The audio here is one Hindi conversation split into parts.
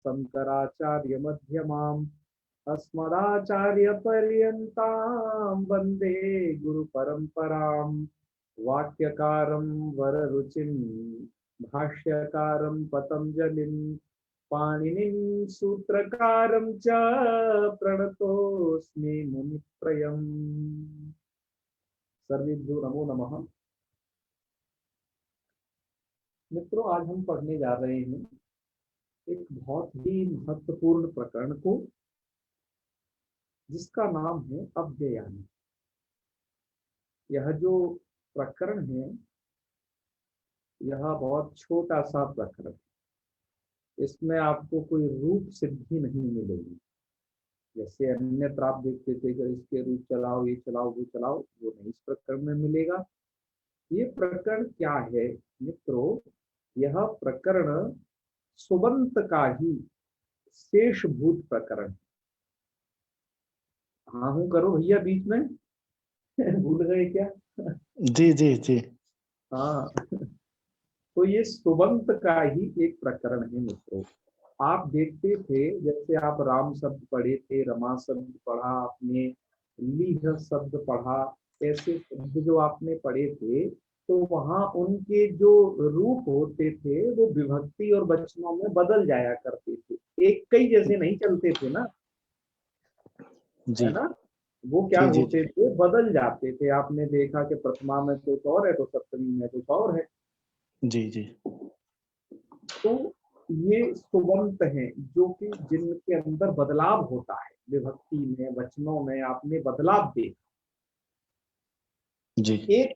शंकराचार्य मध्यमाम् अस्मदाचार्य पर्यन्तां वन्दे गुरु परंपरां। वाक्यकारं वररुचिं भाष्यकारं पतंजलिं पाणिनिं सूत्रकारं च प्रणतोऽस्मि मुनित्रयम्। सर्वेभ्यो नमो नमः। मित्रों, आज हम पढ़ने जा रहे हैं एक बहुत ही महत्वपूर्ण प्रकरण को, जिसका नाम है अव्ययानी। यह जो प्रकरण है, यह बहुत छोटा सा प्रकरण है। इसमें आपको कोई रूप सिद्धि नहीं मिलेगी। जैसे अन्यत्र आप देखते थे कि इसके रूप चलाओ, ये चलाओ, वो चलाओ, वो नहीं इस प्रकरण में मिलेगा। ये प्रकरण क्या है मित्रों? यह प्रकरण सुबंत का ही शेषभूत प्रकरण। हाँ हूं करो भैया बीच में। भूल गए क्या? जी जी जी। हाँ, तो ये सुबंत का ही एक प्रकरण है मित्रों। आप देखते थे, जैसे आप राम शब्द पढ़े थे, रमा शब्द पढ़ा आपने, लीह शब्द पढ़ा, ऐसे शब्द जो आपने पढ़े थे, तो वहां उनके जो रूप होते थे वो विभक्ति और वचनों में बदल जाया करते थे। एक कई जैसे नहीं चलते थे ना, जी है ना। वो क्या जी जी होते थे, बदल जाते थे। आपने देखा कि प्रथमा में कुछ और है तो सप्तमी में कुछ और है। जी जी तो ये सुबंत हैं, जो कि जिनके अंदर बदलाव होता है, विभक्ति में वचनों में आपने बदलाव देखा। जी एक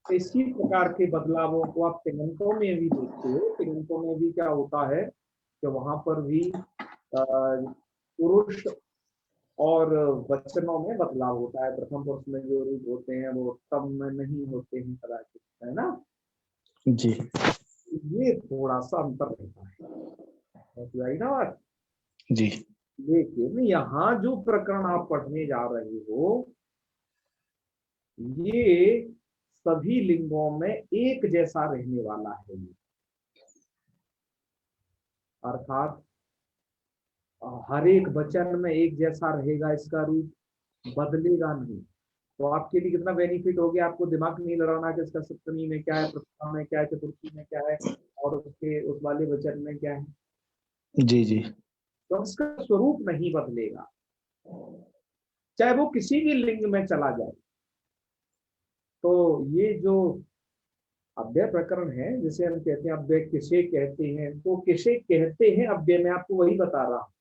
इसी प्रकार के बदलावों को आप तिङंतों में भी देखते हो। तिङंतों में भी क्या होता है कि वहां पर भी पुरुष और वचनों में बदलाव होता है। प्रथम पुरुष में जो रूप होते हैं वो तब में नहीं होते हैं कदाचित, है ना। जी ये थोड़ा सा अंतर रहता है, समझ आई ना बात। जी लेकिन यहाँ जो प्रकरण आप पढ़ने जा रहे हो, ये सभी लिंगों में एक जैसा रहने वाला है। ये अर्थात हर एक वचन में एक जैसा रहेगा, इसका रूप बदलेगा नहीं। तो आपके लिए कितना बेनिफिट हो गया, आपको दिमाग नहीं लड़ाना कि इसका सप्तमी में क्या है, प्रथमा में क्या है, चतुर्थी में क्या है, और उसके उस वाले वचन में क्या है। जी जी तो इसका स्वरूप नहीं बदलेगा, चाहे वो किसी भी लिंग में चला जाए। तो ये जो अव्यय प्रकरण है, जिसे हम कहते हैं अव्यय किसे कहते हैं, तो किसे कहते हैं अव्यय, मैं आपको वही बता रहा हूँ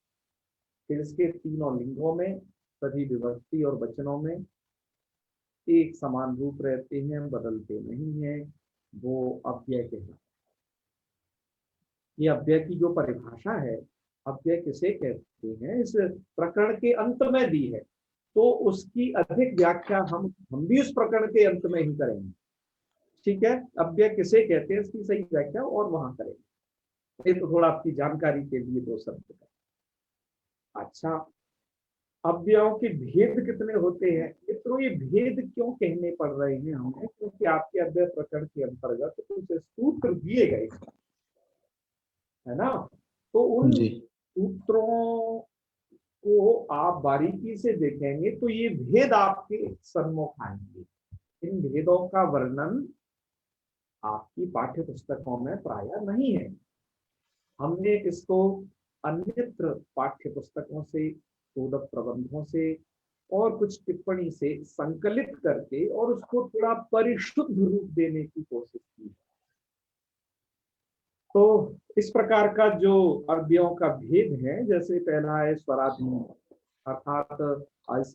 कि इसके तीनों लिंगों में, सभी विभक्ति और वचनों में एक समान रूप रहते हैं, बदलते नहीं है। वो अव्यय कहलाता है। ये अव्यय की जो परिभाषा है, अव्यय किसे कहते हैं, इस प्रकरण के अंत में दी है। तो उसकी अधिक व्याख्या हम भी उस प्रकरण के अंत में ही करेंगे। ठीक है, अव्यय किसे कहते हैं इसकी सही व्याख्या और वहां करेंगे। ये तो थोड़ा आपकी जानकारी के लिए दो शब्द है। अच्छा, अव्ययों के भेद कितने होते हैं मित्रों? ये भेद क्यों कहने पड़ रहे हैं हमें? क्योंकि आपके अव्यय प्रकरण के अंतर्गत कुछ सूत्र दिए गए, है ना। तो उन जी सूत्रों को आप बारीकी से देखेंगे तो ये भेद आपके सम्मुख आएंगे। इन भेदों का वर्णन आपकी पाठ्य पुस्तकों में प्रायः नहीं है। हमने इसको अन्यत्र पाठ्य पुस्तकों से, शोध प्रबंधों से और कुछ टिप्पणी से संकलित करके और उसको थोड़ा परिशुद्ध रूप देने की कोशिश की। तो इस प्रकार का जो अव्ययों का भेद है, जैसे पहला है स्वराधीन, अर्थात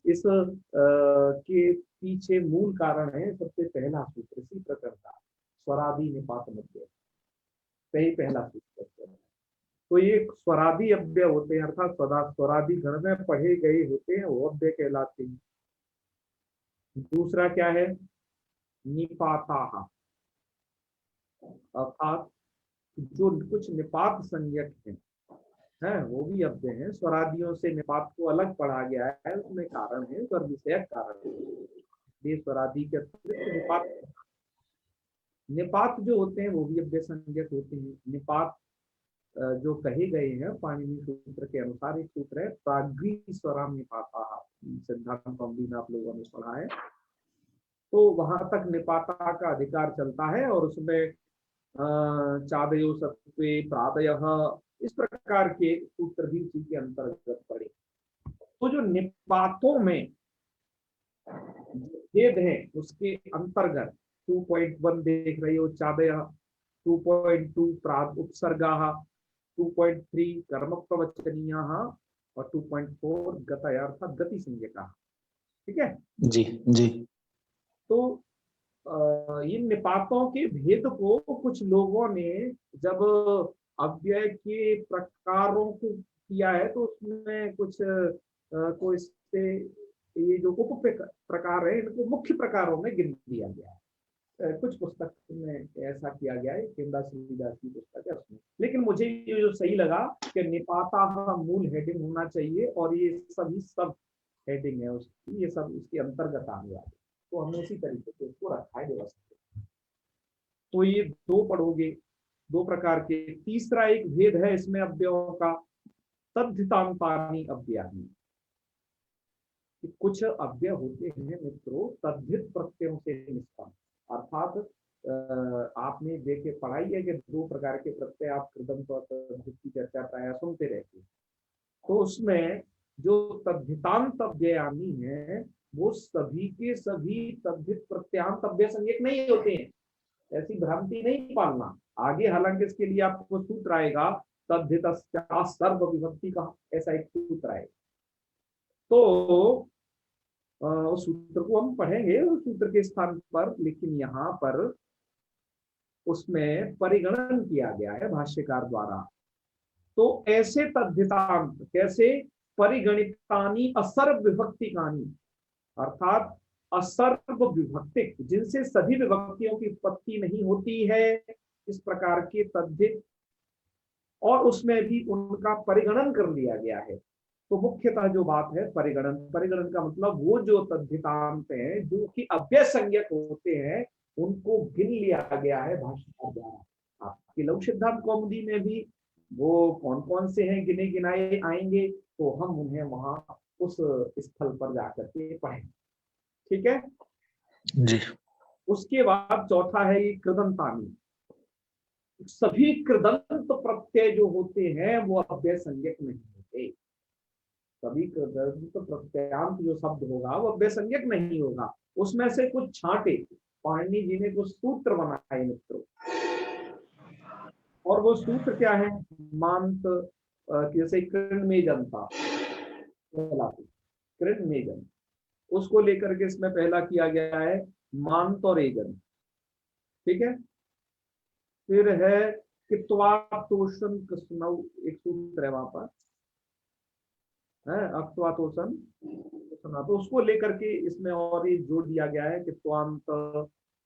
इस के पीछे मूल कारण है, सबसे पहला सूत्र इसी प्रकार का स्वरादि निपात मध्य, सही पहला सूत्र। तो ये स्वरादि अव्यय होते हैं, अर्थात सदा स्वरादि घर में पढ़े गए होते हैं, वो अव्यय कहलाते हैं। दूसरा क्या है? निपाता, अर्थात जो कुछ निपात संज्ञक है वो भी अव्यय है। स्वरादियों से निपात को अलग पढ़ा गया है, उसमें कारण है, स्वर विषयक कारण है। स्वरादि के अतिरिक्त निपात जो होते हैं वो भी अव्यय संज्ञक होते हैं। निपात जो कहे गए हैं पाणिनि सूत्र के अनुसार, एक सूत्र है प्राग्वी स्वराम निपाता, सिद्धांत कौमुदी में आप लोगों ने पढ़ा है। तो वहां तक निपाता का अधिकार चलता है और उसमें चादयो सत्वे प्रादयः इस प्रकार के सूत्र भी उसी के अंतर्गत पड़े। तो जो निपातों में भेद है उसके अंतर्गत 2.1 देख रही हो चादय, 2.2 प्राग उपसर्गा, 2.3 कर्म प्रवचनीय और 2.4 गतय अर्थात गति संज्ञका। ठीक है जी जी तो इन निपातों के भेद को कुछ लोगों ने जब अव्यय के प्रकारों को किया है तो उसमें कुछ को इससे ये जो उप प्रकार है इनको मुख्य प्रकारों में गिन दिया गया है। कुछ पुस्तक में ऐसा किया गया है, केमदास श्रीदास की पुस्तक है उसमें। लेकिन मुझे ये जो सही लगा कि निपाता मूल हेडिंग होना चाहिए और ये सभी सब हेडिंग है उसकी, ये सब उसके अंतर्गत आने वाले, तो हमने उसी तरीके से उसको रखा है व्यवस्थित। तो ये दो पढ़ोगे, दो प्रकार के। तीसरा एक भेद है इसमें अव्ययों का, तद्धितांतानि अव्ययानि। कुछ अव्यय होते हैं मित्रों तद्धित प्रत्ययों से निष्पन्न, अर्थात आपने देखे पढ़ाई है कि दो प्रकार के प्रत्यय आप कृदंत और तद्धित की चर्चा प्राय सुनते रहते हैं। तो उसमें जो तद्धितांत अव्ययानि है वो सभी के सभी तद्धित प्रत्यांत अव्यय संज्ञक नहीं होते हैं, ऐसी भ्रांति नहीं पालना। आगे हालांकि इसके लिए आपको सूत्र आएगा तद्धित सर्व विभक्ति का, ऐसा एक सूत्र आएगा। तो उस सूत्र को हम पढ़ेंगे उस सूत्र के स्थान पर, लेकिन यहाँ पर उसमें परिगणन किया गया है भाष्यकार द्वारा। तो ऐसे तद्धितांत कैसे, परिगणितानि असर्व विभक्तिकानि, अर्थात असर्व विभक्तिक जिनसे सभी विभक्तियों की उत्पत्ति नहीं होती है, इस प्रकार के तद्धित, और उसमें भी उनका परिगणन कर लिया गया है। तो मुख्यतः जो बात है परिगणन, परिगणन का मतलब वो जो तद्धितांत हैं जो कि अव्यय संज्ञक होते हैं उनको गिन लिया गया है भाष्यकार द्वारा। आपके लघु सिद्धांत कौमुदी में भी वो कौन कौन से हैं गिने गिनाए आएंगे, तो हम उन्हें वहां उस स्थल पर जाकर के पढ़ेंगे। ठीक है जी। उसके बाद चौथा है ये कृदंतानि। सभी कृदंत प्रत्यय जो होते हैं वो अव्यय संज्ञक नहीं होते। सभी कृदंत प्रत्यांत जो शब्द होगा वो अव्यय संज्ञक नहीं होगा। उसमें से कुछ छांटे पाणिनि जी ने कुछ सूत्र बनाए मित्रों, और वो सूत्र क्या है, मांत जैसे कृण्मेजनता, कृण्मेजन, उसको लेकर के इसमें पहला किया गया है मांत और एजन। ठीक है फिर है कित्वातोषण कृष्णौ, एक सूत्र है वहां पर है अक्वातोषण, तो उसको लेकर के इसमें और ये जोड़ दिया गया है कित्वांत,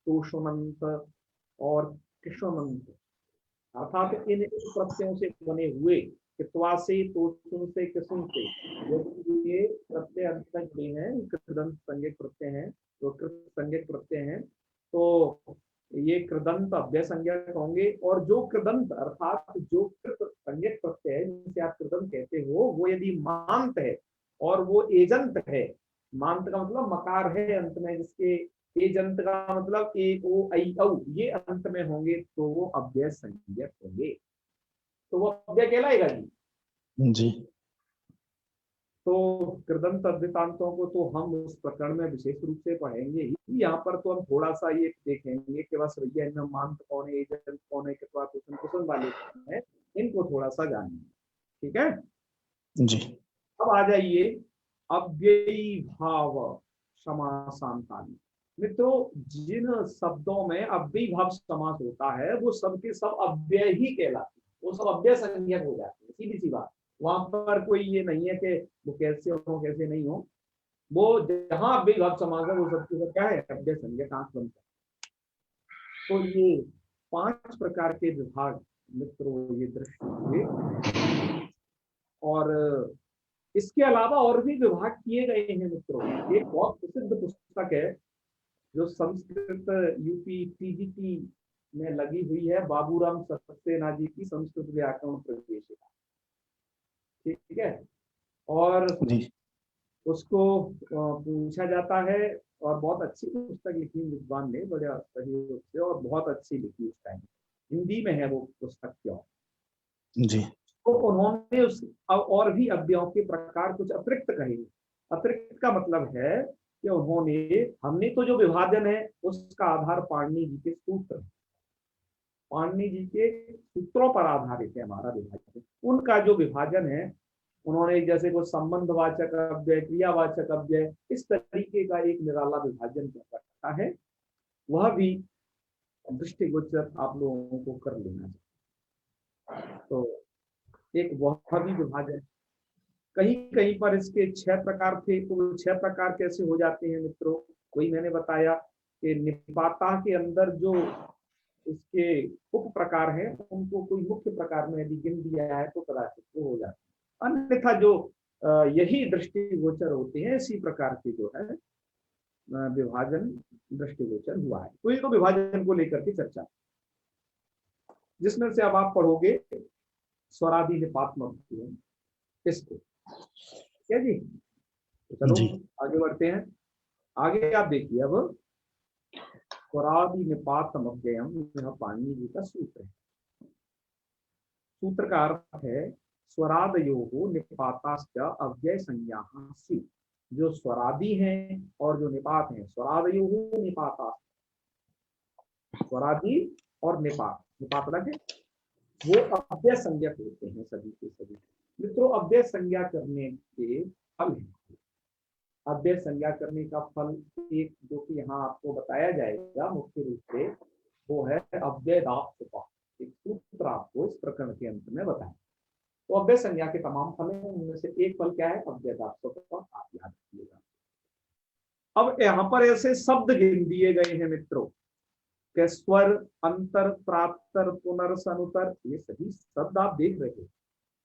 तोषणंत और किशोनंत, अर्थात इन प्रत्ययों से बने हुए कित्वा से, तोषण से, किशुन से, ये प्रत्यय अंत में जुड़े हैं, कृदंत संज्ञक प्रत्यय हैं, तो कृत संज्ञक प्रत्यय हैं, तो ये कृदंत अव्यय संज्ञक होंगे। और जो कृदंत अर्थात जो कृत संज्ञक प्रत्यय है जिसे आप कृदंत कहते हो, वो यदि मांत है और वो एजंत है, मांत का मतलब मकार है अंत में जिसके, एजंत का मतलब ए ओ आई औ ये अंत में होंगे तो वो अव्यय संज्ञक होंगे, तो वो अव्यय कहलाएगा जी। जी तो कृदंत अद्वितांतों को तो हम उस प्रकरण में विशेष रूप से पढ़ेंगे ही। यहाँ पर तो हम थोड़ा सा ये देखेंगे कि बस भैया इनमें मांत कौन है, एजंत कौन है, कितवा कुशन कुशन वाले कौन है, इनको थोड़ा सा जानेंगे। ठीक है जी अब आ जाइए अव्ययी भाव समासांतानि। मित्रों जिन शब्दों में अव्ययी भाव समास होता है वो सबके सब अव्यय ही कहलाते हैं, वो सब अव्यय संज्ञक हो जाते हैं, सीधी सी बात। वहां पर कोई ये नहीं है कि वो कैसे हो कैसे नहीं हो, वो जहां अव्ययी भाव समास है वो सबके सब क्या है, अव्यय संज्ञक आंख बनता है। तो ये 5 प्रकार के विभाग मित्रों ये दृष्टि हुए, और इसके अलावा और भी विभाग किए गए हैं मित्रों। एक बहुत प्रसिद्ध पुस्तक है जो संस्कृत यूपी टीजीटी में लगी हुई है बाबूराम सक्सेना जी की संस्कृत व्याकरण प्रवेशिका, ठीक है। और जी उसको पूछा जाता है, और बहुत अच्छी पुस्तक लिखी विद्वान ने, बड़े सहयोग से, और बहुत अच्छी लिखी उस टाइम, हिंदी में है वो पुस्तक क्यों। जी तो उन्होंने उस और भी अव्ययों के प्रकार कुछ अतिरिक्त कहे। अतिरिक्त का मतलब है कि उन्होंने, हमने तो जो विभाजन है उसका आधार पाणिनि जी के सूत्र, पाणिनि जी के सूत्रों पर आधारित है हमारा विभाजन। उनका जो विभाजन है, उन्होंने जैसे कोई संबंधवाचक अव्यय, क्रियावाचक अव्यय, इस तरीके का एक निराला विभाजन कर रखा है। वह भी दृष्टिगोचर आप लोगों को कर लेना चाहिए। तो एक वह भी विभाजन, कहीं कहीं पर इसके 6 प्रकार थे, तो 6 प्रकार कैसे हो जाते हैं मित्रों, वही मैंने बताया कि निपाता के अंदर जो इसके उप प्रकार हैं, उनको कोई मुख्य प्रकार में यदि गिन दिया है तो कदाचित वो हो जाता है। अन्यथा जो यही दृष्टिगोचर होते हैं, इसी प्रकार के जो है विभाजन दृष्टिगोचर हुआ है। तो ये तो विभाजन को लेकर के चर्चा, जिसमें से अब आप पढ़ोगे स्वरादि निपात्मक इसको, क्या जी। तो चलो जी आगे बढ़ते हैं। आगे आप देखिए, अब स्वरादि निपातमव्ययम, यह पाणिनि जी का सूत्र है। सूत्र का अर्थ है स्वरादयो निपाताश्च अव्यय संज्ञा। जो स्वरादि हैं और जो निपात हैं, स्वरादयो निपाता, स्वरादि और निपात, निपात अलग है, वो अव्यय संज्ञक होते हैं सभी के सभी। मित्रों, अव्यय संज्ञा करने के फल है। अव्यय संज्ञा करने का फल एक जो कि यहाँ आपको बताया जाएगा मुख्य रूप से, वो है अव्यय दाप। एक सूत्र आपको इस प्रकरण के अंत में बताएं। तो अव्यय संज्ञा के तमाम फल हैं, उनमें से एक फल क्या है, अव्यय दाप, आप याद रखिएगा। अब यहाँ पर ऐसे शब्द गिन दिए गए हैं मित्रों के स्वर, अंतर, प्राप्तर, पुनर्सनुतर, ये सभी शब्द आप देख रहे हैं।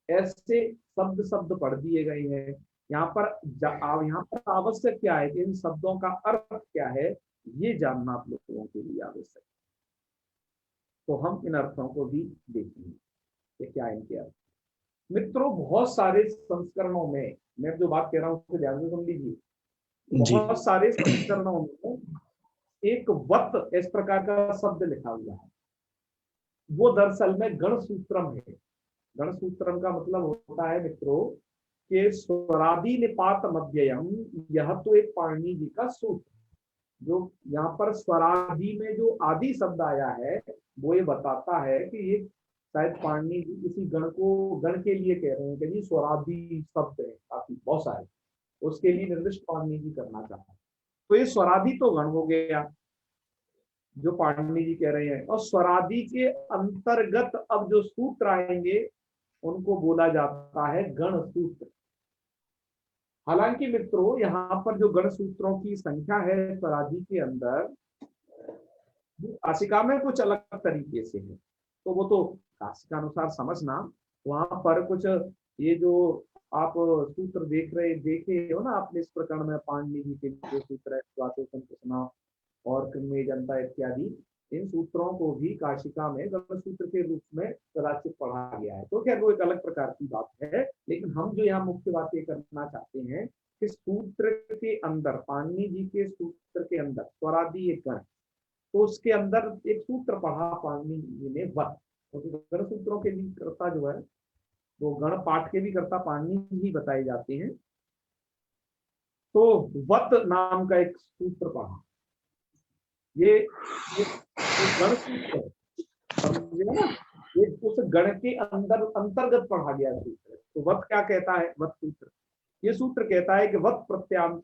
ऐसे शब्द शब्द पढ़ दिए गए हैं। यहाँ पर आवश्यक क्या है कि इन शब्दों का अर्थ क्या है, ये जानना आप लोगों के लिए आवश्यक है। तो हम इन अर्थों को भी देखेंगे कि क्या इनके अर्थ। मित्रों, बहुत सारे संस्करणों में, मैं जो बात कह रहा हूँ उसको ध्यान से सुन लीजिए, जी बहुत सारे संस्करणों में एक वत इस प्रकार का शब्द लिखा हुआ है, वो दरअसल में गण सूत्रम है। गण सूत्रम का मतलब होता है मित्रों कि स्वरादि निपात मध्ययम, यह तो एक पाणिनि जी का सूत्र, जो यहाँ पर स्वरादि में जो आदि शब्द आया है, वो ये बताता है कि ये शायद पाणिनि जी किसी गण को, गण के लिए कह रहे हैं कि जी स्वरादि शब्द है काफी बहुत सारे, उसके लिए निर्दिष्ट पाणिनि जी करना चाहते हैं। तो ये स्वरादि तो गण हो गया जो पाणिनि जी कह रहे हैं, और स्वरादि के अंतर्गत अब जो सूत्र आएंगे उनको बोला जाता है गण सूत्र। हालांकि मित्रों, यहाँ पर जो गण सूत्रों की संख्या है स्वरादि के अंदर, काशिका में कुछ अलग तरीके से है, तो वो तो काशिका अनुसार समझना। वहां पर कुछ ये जो आप सूत्र देखे हो ना आपने इस प्रकरण में, पाणिनि जी के जो सूत्र है और कृम्य जनता इत्यादि, इन सूत्रों को भी काशिका में गण सूत्र के रूप में कदाचित पढ़ा गया है। तो खैर वो एक अलग प्रकार की बात है, लेकिन हम जो यहाँ मुख्य बात ये करना चाहते हैं कि सूत्र के अंदर, पाणिनि जी के सूत्र के अंदर स्वरादि एक गण, तो उसके अंदर एक सूत्र पढ़ा पाणिनि जी ने वत, क्योंकि गण सूत्रों के भी कर्ता जो है, वो गण पाठ के भी कर्ता पाणिनि जी बताए जाते हैं। तो वत नाम का एक सूत्र पढ़ा, ये गण सूत्र है, समझे ना, ये उस गण के अंदर अंतर्गत पढ़ा गया सूत्र। तो वत क्या कहता है, वत सूत्र, ये सूत्र कहता है कि वत प्रत्यांत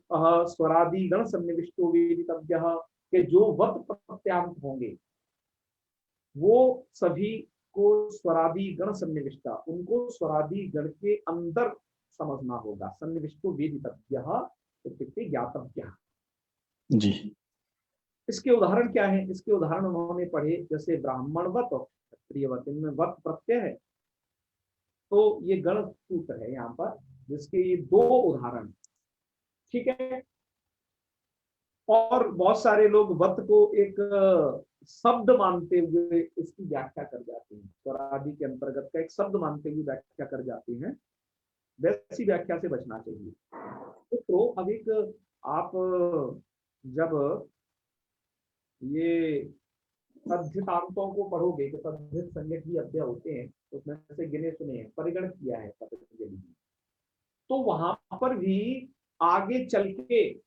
स्वरादि गण सन्निविष्टो वेदितव्यः, कि जो वत प्रत्यांत होंगे वो सभी को स्वरादि गण सन्निविष्टा, उनको स्वरादि गण के अंदर समझना होगा। सन्निविष्टो वेदितव्यः इत्युक्ते ज्ञातव्यः। जी इसके उदाहरण क्या है, इसके उदाहरण उन्होंने पढ़े, जैसे ब्राह्मणवत और क्षत्रियवत, इनमें वत प्रत्यय है, तो ये गण सूत्र है यहाँ पर, जिसके ये 2 उदाहरण, ठीक है। और बहुत सारे लोग वत को एक शब्द मानते हुए इसकी व्याख्या कर जाते हैं, स्वरादि के अंतर्गत का एक शब्द मानते हुए व्याख्या कर जाते हैं। वैसी व्याख्या से बचना चाहिए। तो अब एक आप जब ये तद्धितांतों को पढ़ोगे तो तद्धित संज्ञक भी अव्यय होते हैं, उसमें से गिने सुने हैं, परिगणित किया है पतंजलि ने। तो वहां पर भी आगे चल के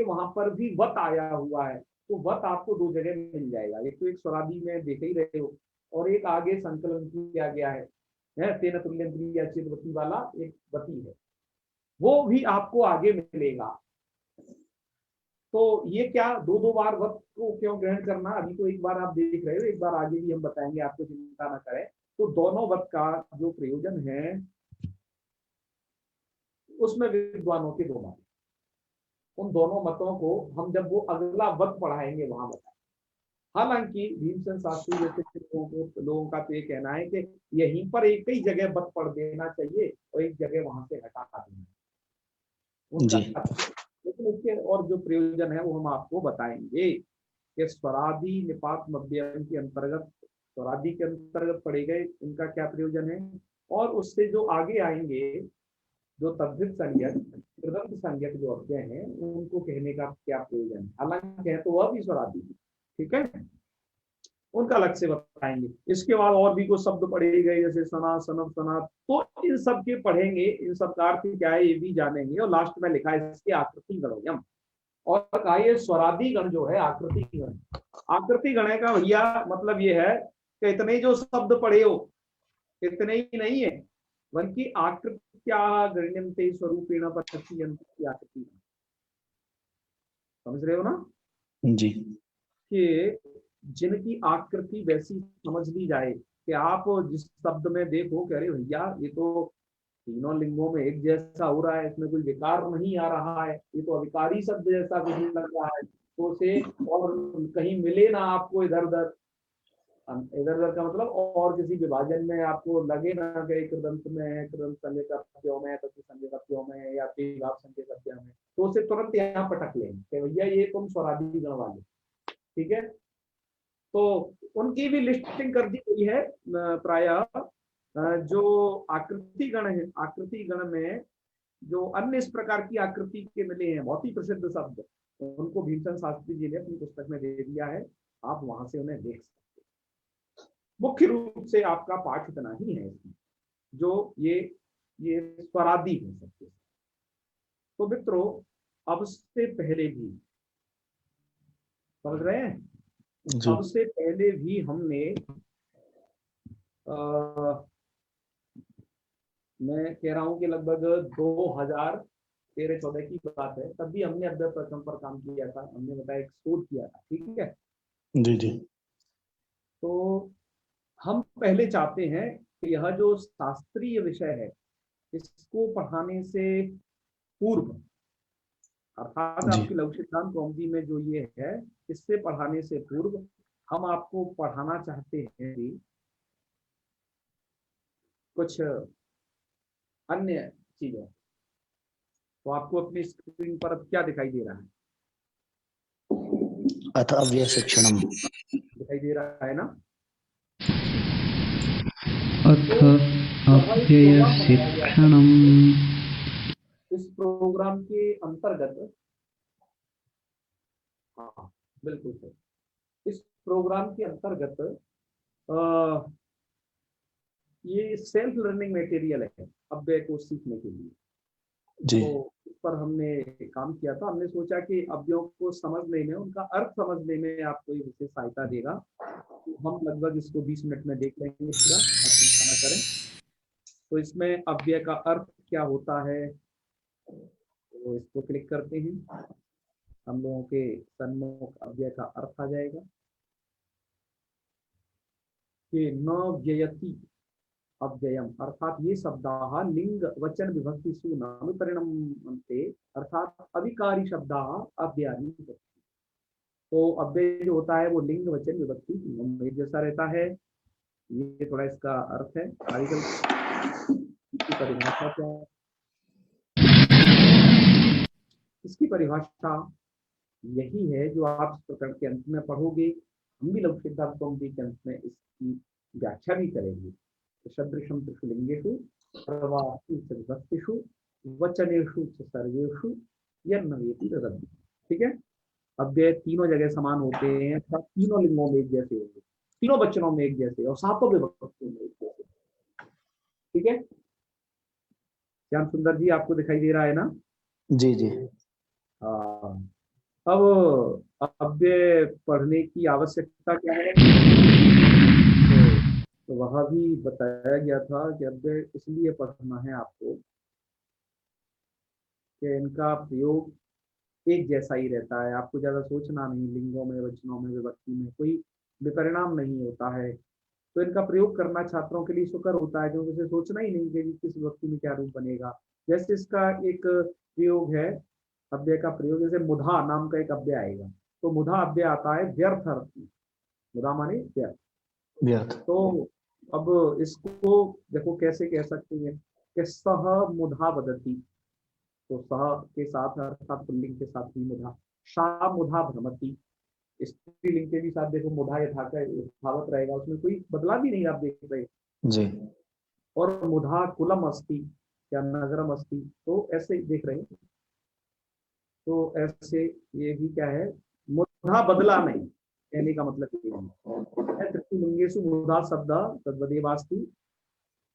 वहां पर भी वत आया हुआ है। तो वत आपको दो जगह मिल जाएगा, एक तो एक स्वरादि में देख ही रहे हो, और एक आगे संकलन किया गया है तेन तुल्यं क्रिया चिदवती वाला एक वती है, वो भी आपको आगे मिलेगा। तो ये क्या दो दो बार वत को क्यों ग्रहण करना, अभी तो एक बार आप देख रहे हो, एक बार आगे भी हम बताएंगे, आपको चिंता न करें। तो दोनों वत का जो प्रयोजन है उसमें विद्वानों के दो मत, उन दोनों मतों को हम जब वो अगला वत पढ़ाएंगे वहां बताएंगे। हालांकि भीमसेन शास्त्री जैसे लोगों का तो ये कहना है कि यहीं पर एक ही जगह वत पढ़ देना चाहिए और एक जगह वहां से हटा देना, लेकिन इसके और जो प्रयोजन है वो हम आपको बताएंगे कि स्वरादि निपात मध्यम के अंतर्गत, स्वरादि के अंतर्गत पढ़े गए इनका क्या प्रयोजन है, और उससे जो आगे आएंगे जो तद्धित संज्ञक कृदंत संज्ञक जो अव्यय हैं उनको कहने का क्या प्रयोजन है। हालांकि है तो वह भी स्वरादि, ठीक है, उनका अलग से बताएंगे। इसके बाद और भी कुछ शब्द पढ़े गए जैसे सना सनम सना, तो इन सब के पढ़ेंगे, इन सब का अर्थ क्या है ये भी जानेंगे। और लास्ट में लिखा है इसके आकृति गणोयम, और कहा ये स्वरादि गण जो है आकृति गण, आकृति गण का भैया मतलब ये है कि इतने जो शब्द पढ़े हो इतने ही नहीं है, बल्कि आकृत्या गण्यन्ते स्वरूपेण पश्यन्ति आकृति, समझ रहे हो ना जी, कि जिनकी आकृति वैसी समझ ली जाए कि आप जिस शब्द में देखो कह रहे भैया ये तो तीनों लिंगों में एक जैसा हो रहा है, इसमें कोई विकार नहीं आ रहा है, ये तो अविकारी शब्द जैसा कुछ लग रहा है, तो उसे और कहीं मिले ना आपको इधर उधर, इधर उधर का मतलब और किसी विभाजन में आपको लगे ना कि कृदंत में है, कृदंत संज्ञक अव्यय में, तद्धित संज्ञक अव्यय में या विभाग संज्ञक अव्यय में, तो उसे तुरंत यहाँ पटक लेंगे कि भैया ये तुम स्वरादि गण वाले, ठीक है। तो उनकी भी लिस्टिंग कर दी गई है प्रायः। जो आकृति गण है, आकृति गण में जो अन्य इस प्रकार की आकृति के मिले हैं बहुत ही प्रसिद्ध शब्द, उनको भीमसेन शास्त्री जी ने अपनी पुस्तक में दे दिया है, आप वहां से उन्हें देख सकते हैं। मुख्य रूप से आपका पाठ इतना ही है इसमें, जो ये स्वरादि हो सकते। तो मित्रों अब से पहले भी समझ रहे हैं, अब से पहले भी हमने मैं कह रहा हूं कि लगभग 2013-14 की बात है, तब भी हमने अव्यय प्रकरण पर काम किया था, हमने बताया एक शोध किया था, ठीक है जी जी। तो हम पहले चाहते हैं कि यह जो शास्त्रीय विषय है इसको पढ़ाने से पूर्व, अर्थात आपकी लघु सिद्धांत कौमुदी में जो ये है इससे पढ़ाने से पूर्व हम आपको पढ़ाना चाहते हैं कि कुछ अन्य चीजें। तो आपको अपनी स्क्रीन पर अब क्या दिखाई दे रहा है? अथ अव्यय शिक्षणम दिखाई दे रहा है ना? अथ अव्यय शिक्षणम। इस प्रोग्राम के अंतर्गत, हाँ बिल्कुल सर, इस प्रोग्राम के अंतर्गत ये सेल्फ लर्निंग मटेरियल है अव्यय को सीखने के लिए। जी। तो इस पर हमने काम किया था, हमने सोचा कि अव्ययों को समझने में, उनका अर्थ समझने में आपको ये विशेष सहायता देगा। तो हम लगभग इसको 20 मिनट में देख लेंगे पूरा, आप चिंता न करें। तो इसमें अव्यय का अर्थ क्या होता है, तो इसको क्लिक करते हैं, हम लोगों के सन्मुख अव्यय का अर्थ आ जाएगा कि न व्ययति अव्ययम, अर्थात ये शब्दाः लिंग वचन विभक्ति सुनाम परिणमन्ते, अर्थात अविकारी शब्दाः अव्ययानि। तो अव्यय जो होता है वो लिंग वचन विभक्ति एक जैसा रहता है। ये थोड़ा इसका अर्थ है, आर्टिकल की परिभाषा क्या है। इसकी परिभाषा यही है जो आप इस प्रकरण के अंत में पढ़ोगे। हम भी लघु सिद्धांत कौमुदी के अंत में इसकी व्याख्या भी करेंगे। सदृशम त्रिषु लिंगेषु सर्वासु च विभक्तिषु वचनेषु च सर्वेषु यन्नवेति तदन्ति। ठीक है, अव्यय तीनों जगह समान होते हैं, तीनों लिंगों में एक जैसे होंगे, तीनों वचनों में एक जैसे और सातों विभक्तियों में एक जैसे। ठीक है, श्याम सुंदर जी आपको दिखाई दे रहा है ना? जी जी हाँ, अब अव्यय पढ़ने की आवश्यकता क्या है? तो वह भी बताया गया था कि अव्यय इसलिए पढ़ना है आपको कि इनका प्रयोग एक जैसा ही रहता है, आपको ज्यादा सोचना नहीं, लिंगों में, वचनों में, विभक्ति में कोई विपरिणाम नहीं होता है। तो इनका प्रयोग करना छात्रों के लिए सुकर होता है, क्योंकि उसे सोचना ही नहीं कि किस विभक्ति में क्या रूप बनेगा। जैसे इसका एक प्रयोग है, अव्यय का प्रयोग, जैसे मुधा नाम का एक अव्यय आएगा, तो मुधा अव्यय आता है व्यर्थ अर्थ में। मुधा माने व्यर्थ। व्यर्थ। तो अब इसको देखो कैसे कह सकते हैं कि सह मुधा वदति, तो सह के साथ अर्थात पुल्लिंग के साथ ही मुधा, सा मुधा भ्रमति, स्त्रीलिंग के भी साथ देखो मुधा यथावत रहेगा, उसमें कोई बदलाव भी नहीं आप देख रहे जी। और मुधा कुलम अस्ति या नगरम अस्ति, तो ऐसे देख रहे हैं। तो ऐसे ये भी क्या है, मुधा बदला नहीं, कहने का मतलब ये है त्रिलिंगेषु मुधा शब्द तद्वदेवास्ति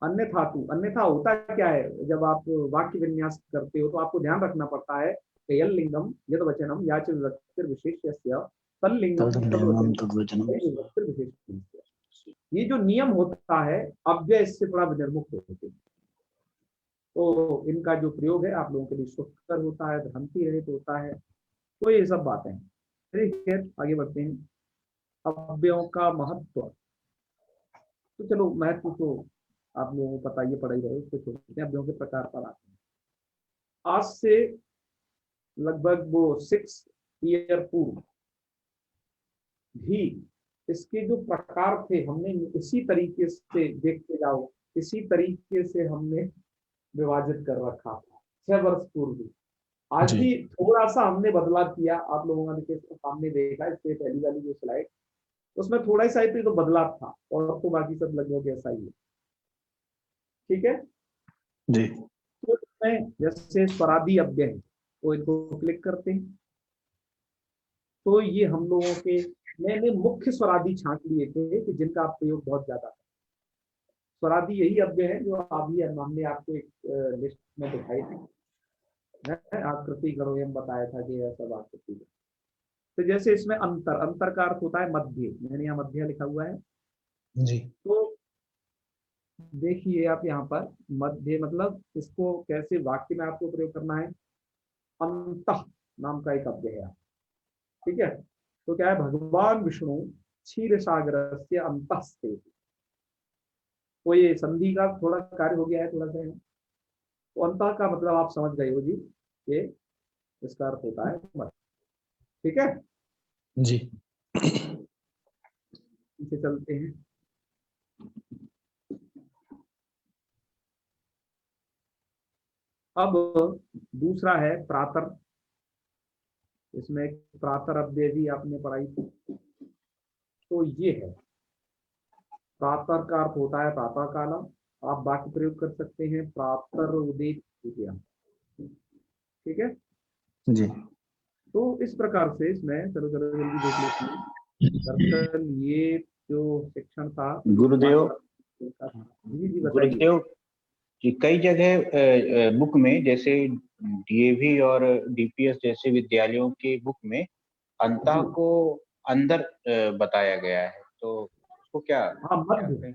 अन्यथा तू। अन्यथा होता क्या है, जब आप वाक्य विन्यास करते हो तो आपको ध्यान रखना पड़ता है कि यल लिंगम यद वचनम याच विभक्तिर विशेष्यस्य तल्लिंगम तदन्यवम तद्वचनम तद्वचनम। विभक्तिर विशेष्यस्य। ये जो नियम होता है अव्यय इससे बड़ा विनिर्मुक्त होते हैं। तो इनका जो प्रयोग है आप लोगों के लिए सुखकर होता है, भ्रांति रहित होता है। तो ये सब बातें हैं। ठीक है, आगे बढ़ते हैं। अव्ययों का महत्व, तो चलो महत्व तो आप लोगों को पता ही पढ़ाई रहे, उसको छोड़ते हैं, अव्ययों के प्रकार पर आते हैं। आज से लगभग वो 6 ईयर पूर्व भी इसके जो प्रकार थे हमने इसी तरीके से, देखते जाओ, इसी तरीके से हमने विभाजित कर रखा था 6 वर्ष पूर्व। आज जी। भी थोड़ा सा हमने बदलाव किया, आप लोगों ने सामने देखा इससे पहली वाली जो स्लाइड, उसमें थोड़ा सा ही तो बदलाव था, और तो बाकी सब लगभग ऐसा ही है। ठीक है जी। तो इसमें जैसे स्वरादि अव्यय है, तो इनको क्लिक करते हैं, तो ये हम लोगों के मैंने मुख्य स्वरादि छांट लिए थे कि जिनका प्रयोग बहुत ज्यादा था। स्वरादि यही अव्यय है जो अभी हमने आपको एक लिस्ट में दिखाई थी, आकृति करो एम बताया था कि ऐसा आकृति। तो जैसे इसमें अंतर, अंतर का अर्थ होता है मध्य, मैंने यहाँ मध्य लिखा हुआ है। जी। तो देखिए आप यहाँ पर मध्य मतलब इसको कैसे वाक्य में आपको प्रयोग करना है। अंतः नाम का एक अव्यय है, ठीक है। तो क्या है, भगवान विष्णु क्षीर सागर से अंतस्ते, तो ये संधि का थोड़ा कार्य हो गया है थोड़ा सा। तो अंतः का मतलब आप समझ गए हो जी, ये इसका अर्थ होता है मध्य। ठीक है, जी। पीछे चलते हैं। अब दूसरा है प्रातर, इसमें एक प्रातर अव्यय भी आपने पढ़ाई थी। तो ये है, प्रातर का अर्थ होता है प्रातः काला, आप वाक्य प्रयोग कर सकते हैं प्रातर उदित किया। ठीक है, जी। तो इस प्रकार से इसमें चलो चलो जल्दी देख लेते हैं। दरअसल ये जो शिक्षण था गुरुदेव, जी जी बताइए। गुरुदेव जी, कई जगह बुक में जैसे डीएवी और डीपीएस जैसे विद्यालयों के बुक में अंतः जी। को अंदर बताया गया है, तो उसको क्या हाँ क्या मध्य, कहें?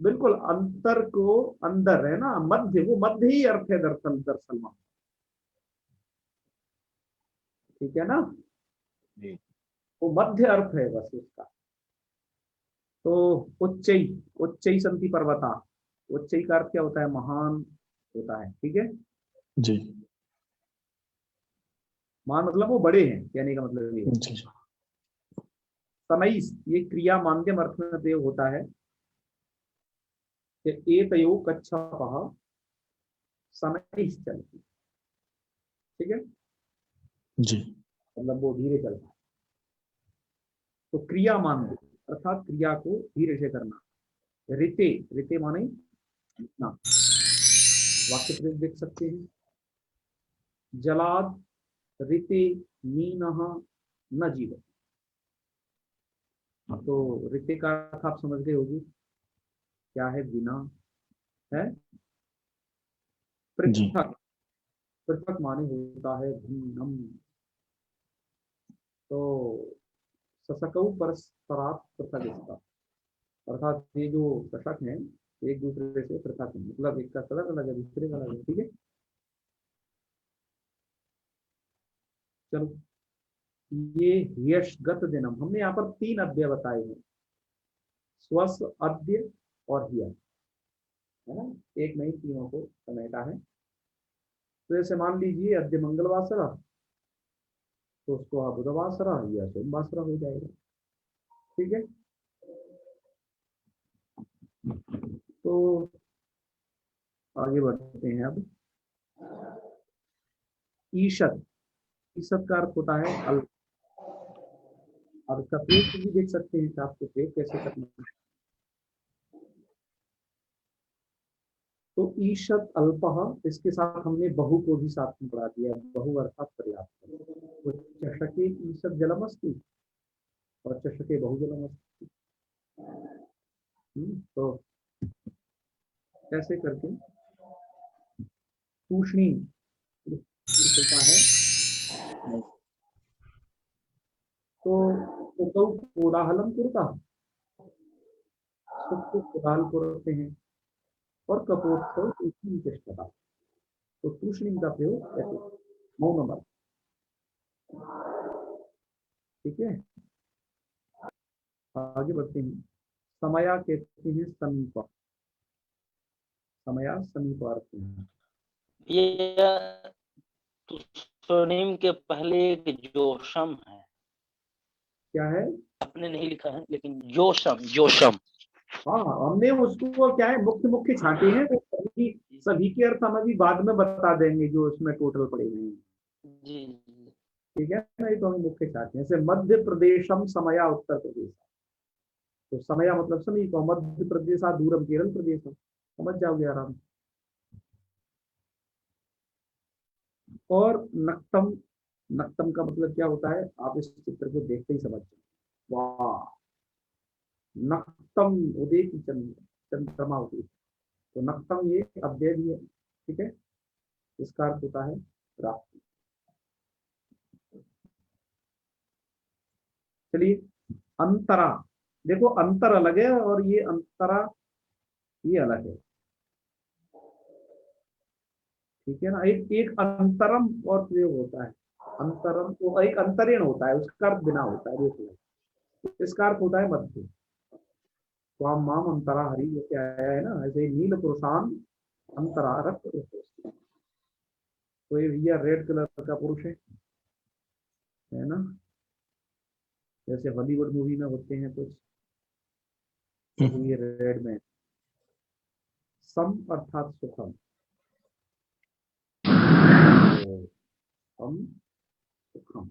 बिल्कुल अंतर को अंदर है ना, मध्य, वो मध्य ही अर्थ है दरअसल, दरअसल में। ठीक है ना, जी। वो मध्य अर्थ है बस उसका। तो उच्चई, उच्चई संति पर्वता, उच्चई का अर्थ क्या होता है, महान होता है। ठीक है, जी। महान मतलब वो बड़े हैं, कहने का मतलब ये है। जी। तनईस, ये क्रिया माध्यम अर्थ में प्रयोग होता है कि एतयो कच्छपः शनैश्चलति। ठीक है, जी मतलब वो धीरे चलता है। तो क्रिया मान दो, अर्थात क्रिया को धीरे से करना। ऋते, ऋते माने लिखना, वाक्य प्रयोग देख सकते हैं। जलाद ऋते मीनः न जीवति। तो ऋते का अर्थ आप समझ गए होगी, क्या है? बिना, है जी पृथक, पृथक माने होता है भिन्नम। तो ससकौ परस्परात् पृथक इसका अर्थात ये जो दशक हैं एक दूसरे से पृथक हैं, मतलब एक का कलर अलग है, दूसरे का अलग है। ठीक है, चलो। ये यशगत दिनम, हमने यहाँ पर 3 अव्यय बताए हैं, स्वस, अद्य और हिय, है ना? एक नहीं, तीनों को समेटा है। तो जैसे मान लीजिए अद्य मंगलवासरा, तो उसको बुधवासरा या सोमवासरा हो जाएगा। ठीक है, तो आगे बढ़ते हैं अब। ईशत, ईशत का अर्थ होता है अल्प। अब इसका प्रयोग भी देख सकते हैं कि आपको प्रयोग कैसे करना है। तो ईशत अल्पः, इसके साथ हमने बहु को भी साथ में बढ़ा दिया, बहु अर्थात पर्याप्त। तो चषके ईशत जलमस्ति और चषके बहु जलमस्ति। तो कैसे करके तूष्णी होता है, तो कोलाहलम कुरुता, सबको कोलाहल करते हैं। और कपोत्सव तूष्णीम चेष्टता, तो तूष्णीम का प्रयोग ऐसे मौन नंबर। ठीक है, आगे बढ़ते हैं। समया कहते हैं समीप, समया समीप अर्थ है। ये तो स्वनिम के पहले एक जोशम है, क्या है? आपने नहीं लिखा है लेकिन जोशम, जोशम। हाँ, हमने उसको क्या है, मुख्य मुख्य छांटे हैं, वो सभी के अर्थ हम अभी बाद में बता देंगे जो उसमें टोटल पड़े हुए हैं। जी ठीक है, नहीं तो हम मुख्य छांटे हैं। जैसे मध्य प्रदेशम समया उत्तर प्रदेश, तो समया मतलब समीप, मध्य प्रदेश दूरम केरल प्रदेश, समझ जाओगे आराम। और नक्तम, नक्तम का मतलब क्या होता है, आप इस चित्र को देखते ही समझ जाओ। वाह, नक्तम उदय की चंद्र, चंद्रमा उदय, तो नक्तम ये अव्यय भी है। ठीक है, इसका अर्थ होता है रात्रि। चलिए, अंतरा, देखो अंतर अलग है और ये अंतरा ये अलग है। ठीक है ना, एक एक अंतरम और प्रयोग होता है, अंतरम तो एक अंतरेण होता है, उसका अर्थ बिना होता है, देख, इसका अर्थ होता है मध्य। स्वाम माम अंतरा हरि, जैसे आया है ना, ऐसे नील पुरुषान अंतरा रक्त। तो ये भैया रेड कलर का पुरुष है ना, जैसे हॉलीवुड मूवी में होते हैं कुछ, तो ये रेड में। सम अर्थात सुखम, तो सम सुखम,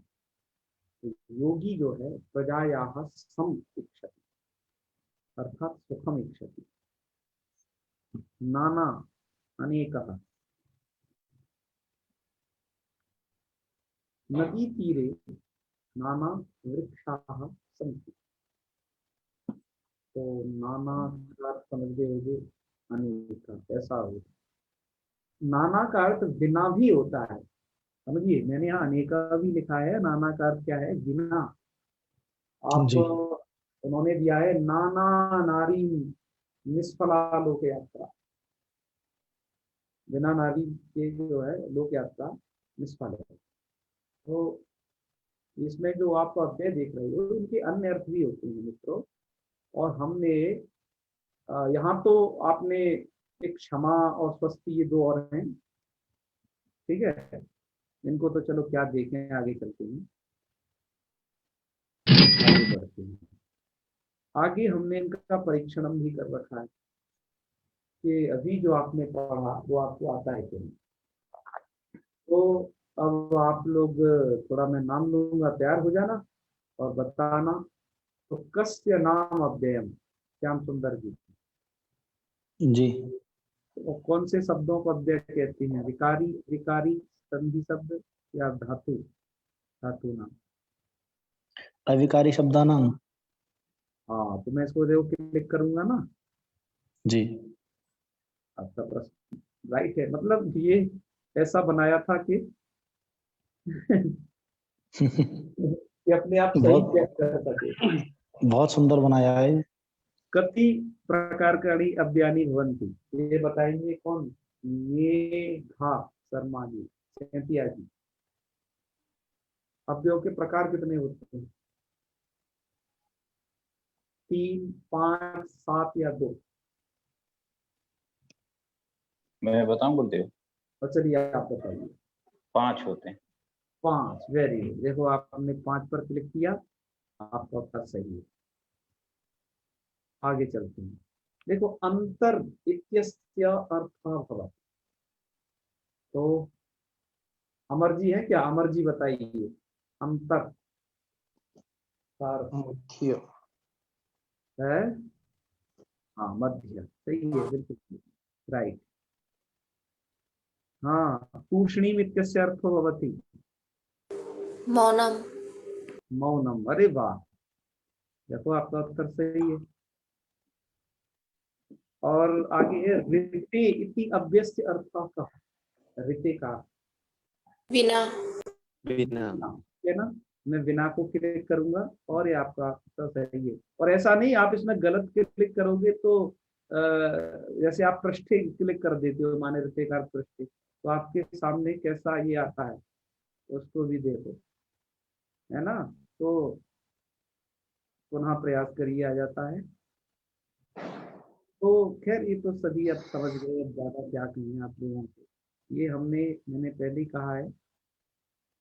तो योगी जो है प्रजायाः सम इच्छति, अर्थात सुखम इच्छति। नाना अनेकः, नदी तीरे नाना वृक्षाः सन्ति, तो नाना का अर्थ समझ गए होंगे, अनेक ऐसा होता। नाना का अर्थ बिना भी होता है, समझिए, मैंने यहाँ अनेका भी लिखा है, नाना का अर्थ क्या है, बिना। आप जी उन्होंने दिया है नाना नारी निष्फला लोक यात्रा, बिना नारी के जो है लोक यात्रा निष्फल है। तो इसमें जो आप अध्याय देख रहे हो, इनके अन्य अर्थ भी होते हैं मित्रों। और हमने यहाँ तो आपने एक क्षमा और स्वस्ति, ये 2 और हैं। ठीक है, इनको तो चलो क्या देखें, आगे चलते हैं, आगे बढ़ते हैं। आगे हमने इनका परीक्षण भी कर रखा है कि अभी जो आपने पढ़ा वो आपको आता है कि नहीं। तो अब आप लोग थोड़ा मैं नाम लूंगा, तैयार हो जाना और बताना। तो कस्य नाम अव्ययम, श्याम सुंदर जी, जी। तो कौन से शब्दों को अव्यय कहते हैं? विकारी, विकारी संधि शब्द या धातु, धातु नाम? अविकारी शब्दानाम। हाँ, तो मैं इसको देखो क्लिक करूंगा ना, जी। आपका प्रश्न राइट है। मतलब ये ऐसा बनाया था कि कि अपने आप सही बहुत चेक कर सके। बहुत सुंदर बनाया है। कति प्रकार की अव्यानी भवंती, ये बताएंगे कौन? ये घा शर्मा जी, सैंतिया जी। अव्ययों के प्रकार कितने होते हैं? 3, 5, 7 या 2? मैं बताऊं गुरुदेव? और चलिए आप बताइए। 5 होते हैं। 5, वेरी गुड। देखो आपने 5 पर क्लिक किया, आपका उत्तर सही है। आगे चलते हैं। देखो, अंतर इत्यस्य अर्थः भवति। तो अमर जी है क्या? अमर जी बताइए, अंतर का अर्थ मध्य। है? हाँ, मध्य, सही है, बिल्कुल राइट। हाँ, तूष्णीम इत्यस्य अर्थो भवति मौनम। मौनम। अरे वाह, देखो आपका उत्तर सही है। और आगे है ऋते इति अव्यस्य अर्थः कः? ऋते का बिना। बिना। है ना? मैं बिना को क्लिक करूंगा और ये आपका उत्तर सही है। और ऐसा नहीं आप इसमें गलत क्लिक करोगे तो जैसे आप पृष्ठे क्लिक कर देते हो, माने ऋते का पृष्ठे, तो आपके सामने कैसा ये आता है उसको भी देखो, है ना? तो पुनः प्रयास करिए, आ जाता है। तो खैर ये तो सभी अब समझ गए, अब ज्यादा क्या कहें आप लोगों को। ये मैंने पहले ही कहा है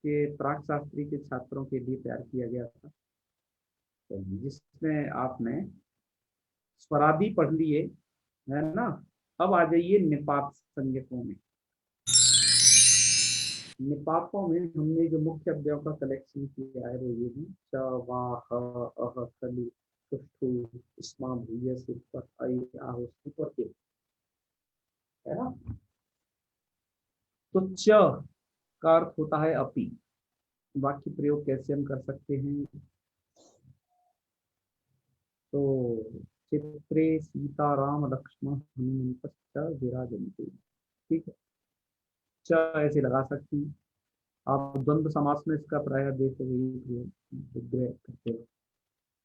कि प्राक शास्त्री के छात्रों के लिए तैयार किया गया था, जिसमें आपने स्वरादि पढ़ लिए, है ना? अब आ जाइए निपात संज्ञकों में। निपातों में हमने जो मुख्य अव्ययों का कलेक्शन किया है वो ये है: च, वा, ह, अह, कलि, सुष्ठु, स्मा, भूय, सिपर, ऐ, आहो, सिपर के, है ना? तो च का अर्थ होता है अपि। वाक्य प्रयोग कैसे हम कर सकते हैं? तो चित्रे सीता राम लक्ष्मण हनुमंत विराजन्ते, ठीक है? च ऐसे लगा सकते हैं आप। द्वंद्व समास में इसका प्रायः देखोगे करते हो।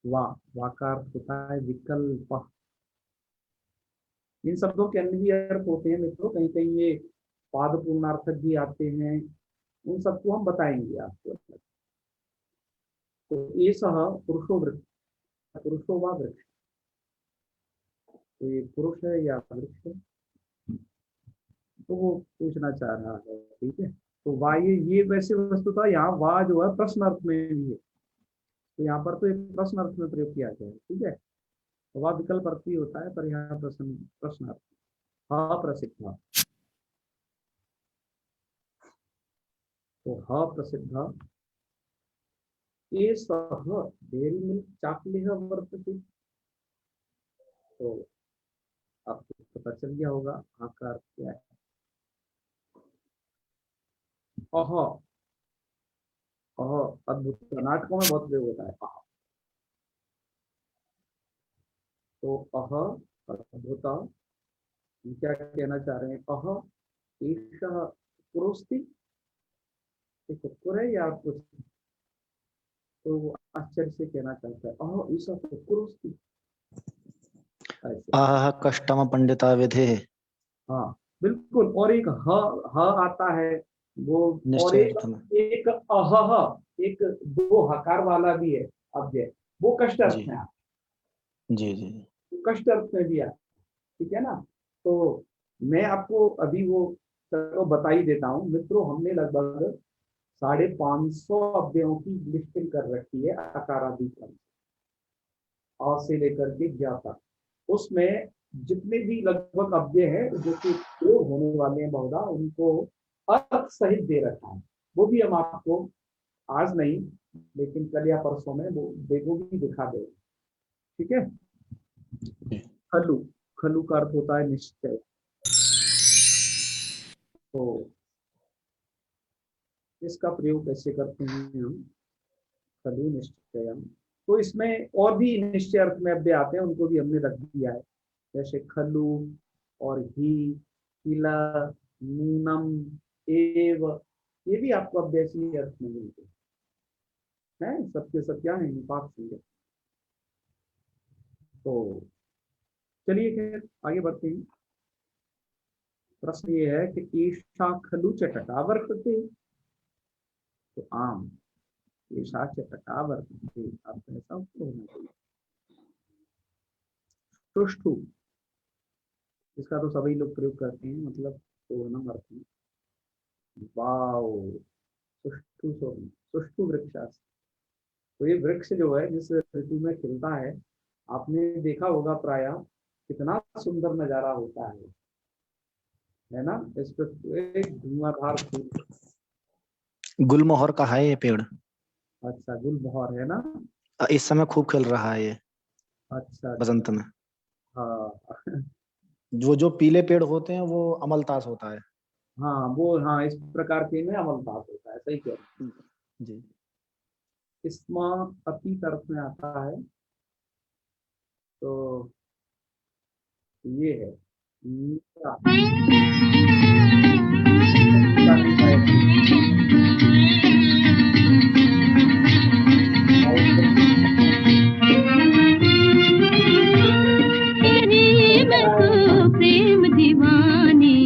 वाह, वाकार होता है विकल्प। इन शब्दों के अन्य भी अर्थ होते हैं मित्रों, कहीं कहीं ये पाद पूर्णार्थक भी आते हैं, उन सबको हम बताएंगे आपको। तो ये सह पुरुषो वृक्ष, पुरुषो व वृक्ष, तो ये पुरुष है या वृक्ष है, तो वो पूछना चाह रहा है, ठीक है? तो वाह, ये वैसे वस्तुतः यहाँ वाह जो है प्रश्न अर्थ में भी है, तो यहाँ पर तो एक प्रश्न अर्थ में प्रयोग किया गया है, ठीक है? तो वाह विकल्प अर्थ भी होता है, पर यहाँ प्रश्न प्रश्न अर्थ। अप्रसिद्ध, तो ह प्रसिद्ध ये सह डेयरी मिल्क चाकलेह वर्तते। तो आपको पता चल गया होगा आकार क्या है। अह, अह अद्भुत, नाटकों में बहुत प्रयोग होता है अह। तो अह अद्भुत, क्या कहना चाह रहे हैं? अह ईशः पुरोस्ति, एक कुकुर है या कुछ, तो वो आश्चर्य से कहना चाहता है अह ईशः पुरोस्ति, ऐसे। आह कष्टम पंडिता विधे। हाँ बिल्कुल। और एक ह आता है वो, और निश्चय अर्थ में। एक अह, एक 2 हकार वाला भी है अव्यय, वो कष्ट अर्थ जी में आता जी जी। है, कष्ट अर्थ में भी आता है, ठीक है ना? तो मैं आपको अभी वो चलो बता ही देता हूँ मित्रों। हमने लगभग 550 अव्ययों की लिस्टिंग कर रखी है अकारादि क्रम, अ से लेकर के ज्ञा तक। उसमें जितने भी लगभग अव्यय है जो कि प्रयोग होने वाले हैं बहुधा, उनको अर्थ सहित दे रखा है। वो भी हम आपको आज नहीं लेकिन कल या परसों में वो भी दिखा देंगे। ठीक है। खलु, खलु का अर्थ होता है निश्चय। तो इसका प्रयोग कैसे करते हैं हम? खलु निश्चयम। तो इसमें और भी निश्चय अर्थ में अव्यय आते हैं, उनको भी हमने रख दिया है, जैसे खलु और ही, किला, नूनम, एव, ये भी आपको अव्यय से अर्थ में मिलते हैं। सबके सब क्या है? निपात संज्ञा। तो चलिए खैर आगे बढ़ते हैं। प्रश्न ये है कि ईशा खलु चटका वर्तते, तो आम ईशा चटका वर्तते, आपको ऐसा उत्तर होना चाहिए। सुष्ठु, इसका तो सभी लोग प्रयोग करते हैं, मतलब पूर्णम अर्थ में। वाओ, सुष्ठु सोम, सुष्ठु वृक्षास। तो ये वृक्ष जो है जिस ऋतु में खिलता है, आपने देखा होगा प्रायः कितना सुंदर नजारा होता है ना? इस पर एक धुआंधार फूल। गुलमोहर का है ये पेड़। अच्छा, गुलमोहर है ना? इस समय खूब खिल रहा है ये अच्छा, बसंत में। हाँ जो पीले पेड़ होते हैं वो अमलतास होता है। हाँ, वो हाँ इस प्रकार के में अमलतास होता है, सही कह रहे हैं। जी। इसमें अति अर्थ में आता है, तो ये है मीठा। प्रेम दीवानी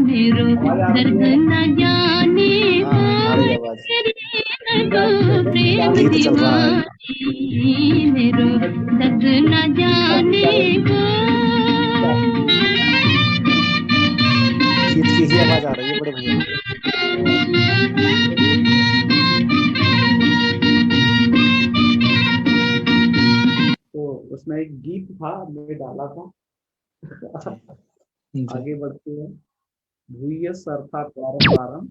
मेरो दर्द न जाने प्रेम दीवानी मेरो दर्द न जाने की आवाज आ रही है बड़े भैया। तो उसमें एक गीत था, मैं डाला था। आगे बढ़ते हैं। भूयस अर्थात वारंवारम।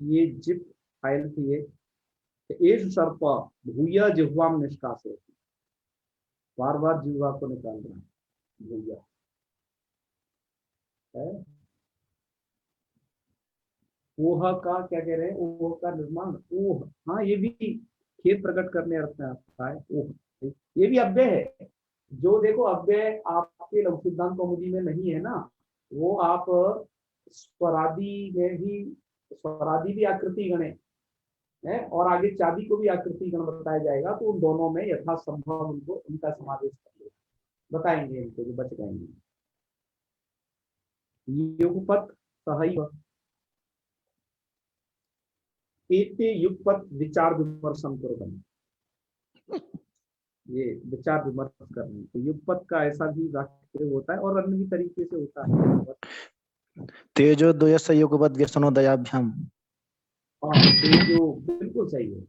ये जिप फाइल थी एक सर्प भूया जिह्वाम निष्कासित, बार बार जिह्वा को निकालना। भूया है ओह का क्या कह रहे हैं? ओह का निर्माण। ओह, हाँ ये भी खेत प्रकट करने अर्थ में आता है। ओह, ये भी अव्यय है। जो देखो अव्यय आपके लघु सिद्धांत कौमुदी में नहीं है ना, वो आप स्वरादि में ही, स्वरादि भी आकृति गण है और आगे चाबी को भी आकृति गण बताया जाएगा, तो उन दोनों में यथासंभव उनको उनका समावेश कर ले बताएंगे, इनको जो बच जाएंगे। युगपत सहैव, एते युगपत विचार विमर्शन कुर्वन्, ये विचार विमर्श करने। तो युगपत का ऐसा भी वाक्य होता है और अन्य भी तरीके से होता है। तेजो द्वयस्य युगपत् व्यसनो दयाभ्याम। तेजो बिल्कुल सही है।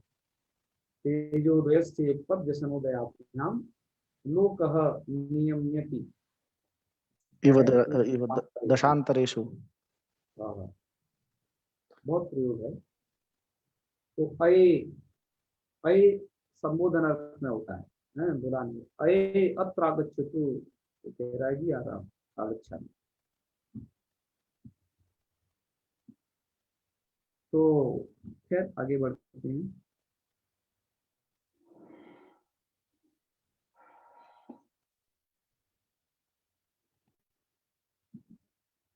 तेजो द्वयस्य युगपत् व्यसनो दयाभ्याम लोकः नियम्यति इव दशांतरेषु। बहुत प्रयोग है। तो अय संबोधन अर्थ में होता है बुलाने। अय अत्र आगच्छतु, तो कह रहा है जी आराम आगच्छामि। तो खैर आगे बढ़ते हैं।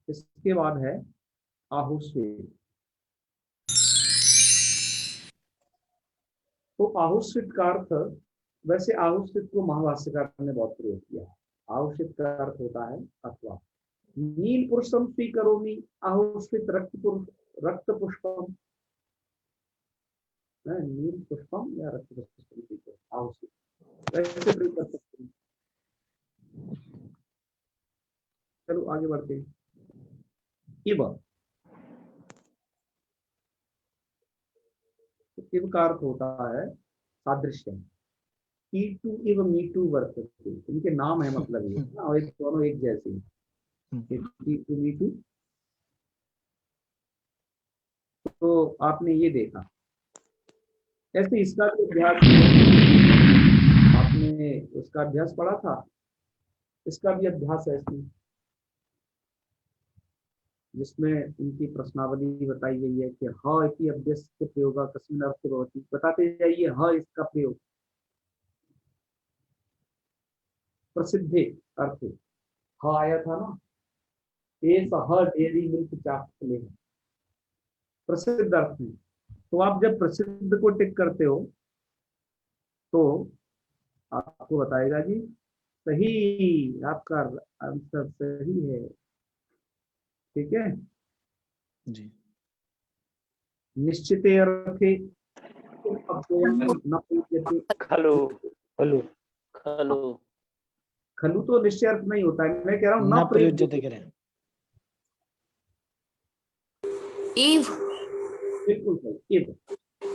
इसके बाद है आहुस्वित। तो आहुस्वित का अर्थ, वैसे आहुस्वित को महाभाष्यकार ने बहुत प्रयोग किया। आहुस्वित का अर्थ होता है अथवा। नील पुरुषम स्वीकरोमि आहुस्वित रक्त पुष्पम, नील पुष्पम या रक्त पुष्पम आहुस्वित, वैसे प्रयोग कर सकते हैं। चलो आगे बढ़ते हैं। इव, इव का अर्थ होता है सादृश्य। ई टू इव मी टू वर्तते, इनके नाम है, मतलब ये ना, एक दोनों एक जैसे। ई टू मी टू तो आपने ये देखा। ऐसे इसका भी अभ्यास, आपने उसका अभ्यास पढ़ा था, इसका भी अभ्यास है इसमें, जिसमें इनकी प्रश्नावली बताई गई है कि ह इति अभ्यस्य प्रयोगा कस्मिन् अर्थे भवति। बताते जाइए ह इसका प्रयोग प्रसिद्धे अर्थे, ह आया था ना, एस ह डेयरी मिल्क चॉकलेट, प्रसिद्ध अर्थ में। तो आप जब प्रसिद्ध को टिक करते हो तो आपको बताएगा जी सही, आपका आंसर सही है। ठीक है। जी। निश्चिते अर्थे न पूज्यते। खलु खलु खलु खलु तो निश्चय अर्थ नहीं होता है, मैं कह रहा हूँ न न प्रयुज्यते करें। इव बिल्कुल सही।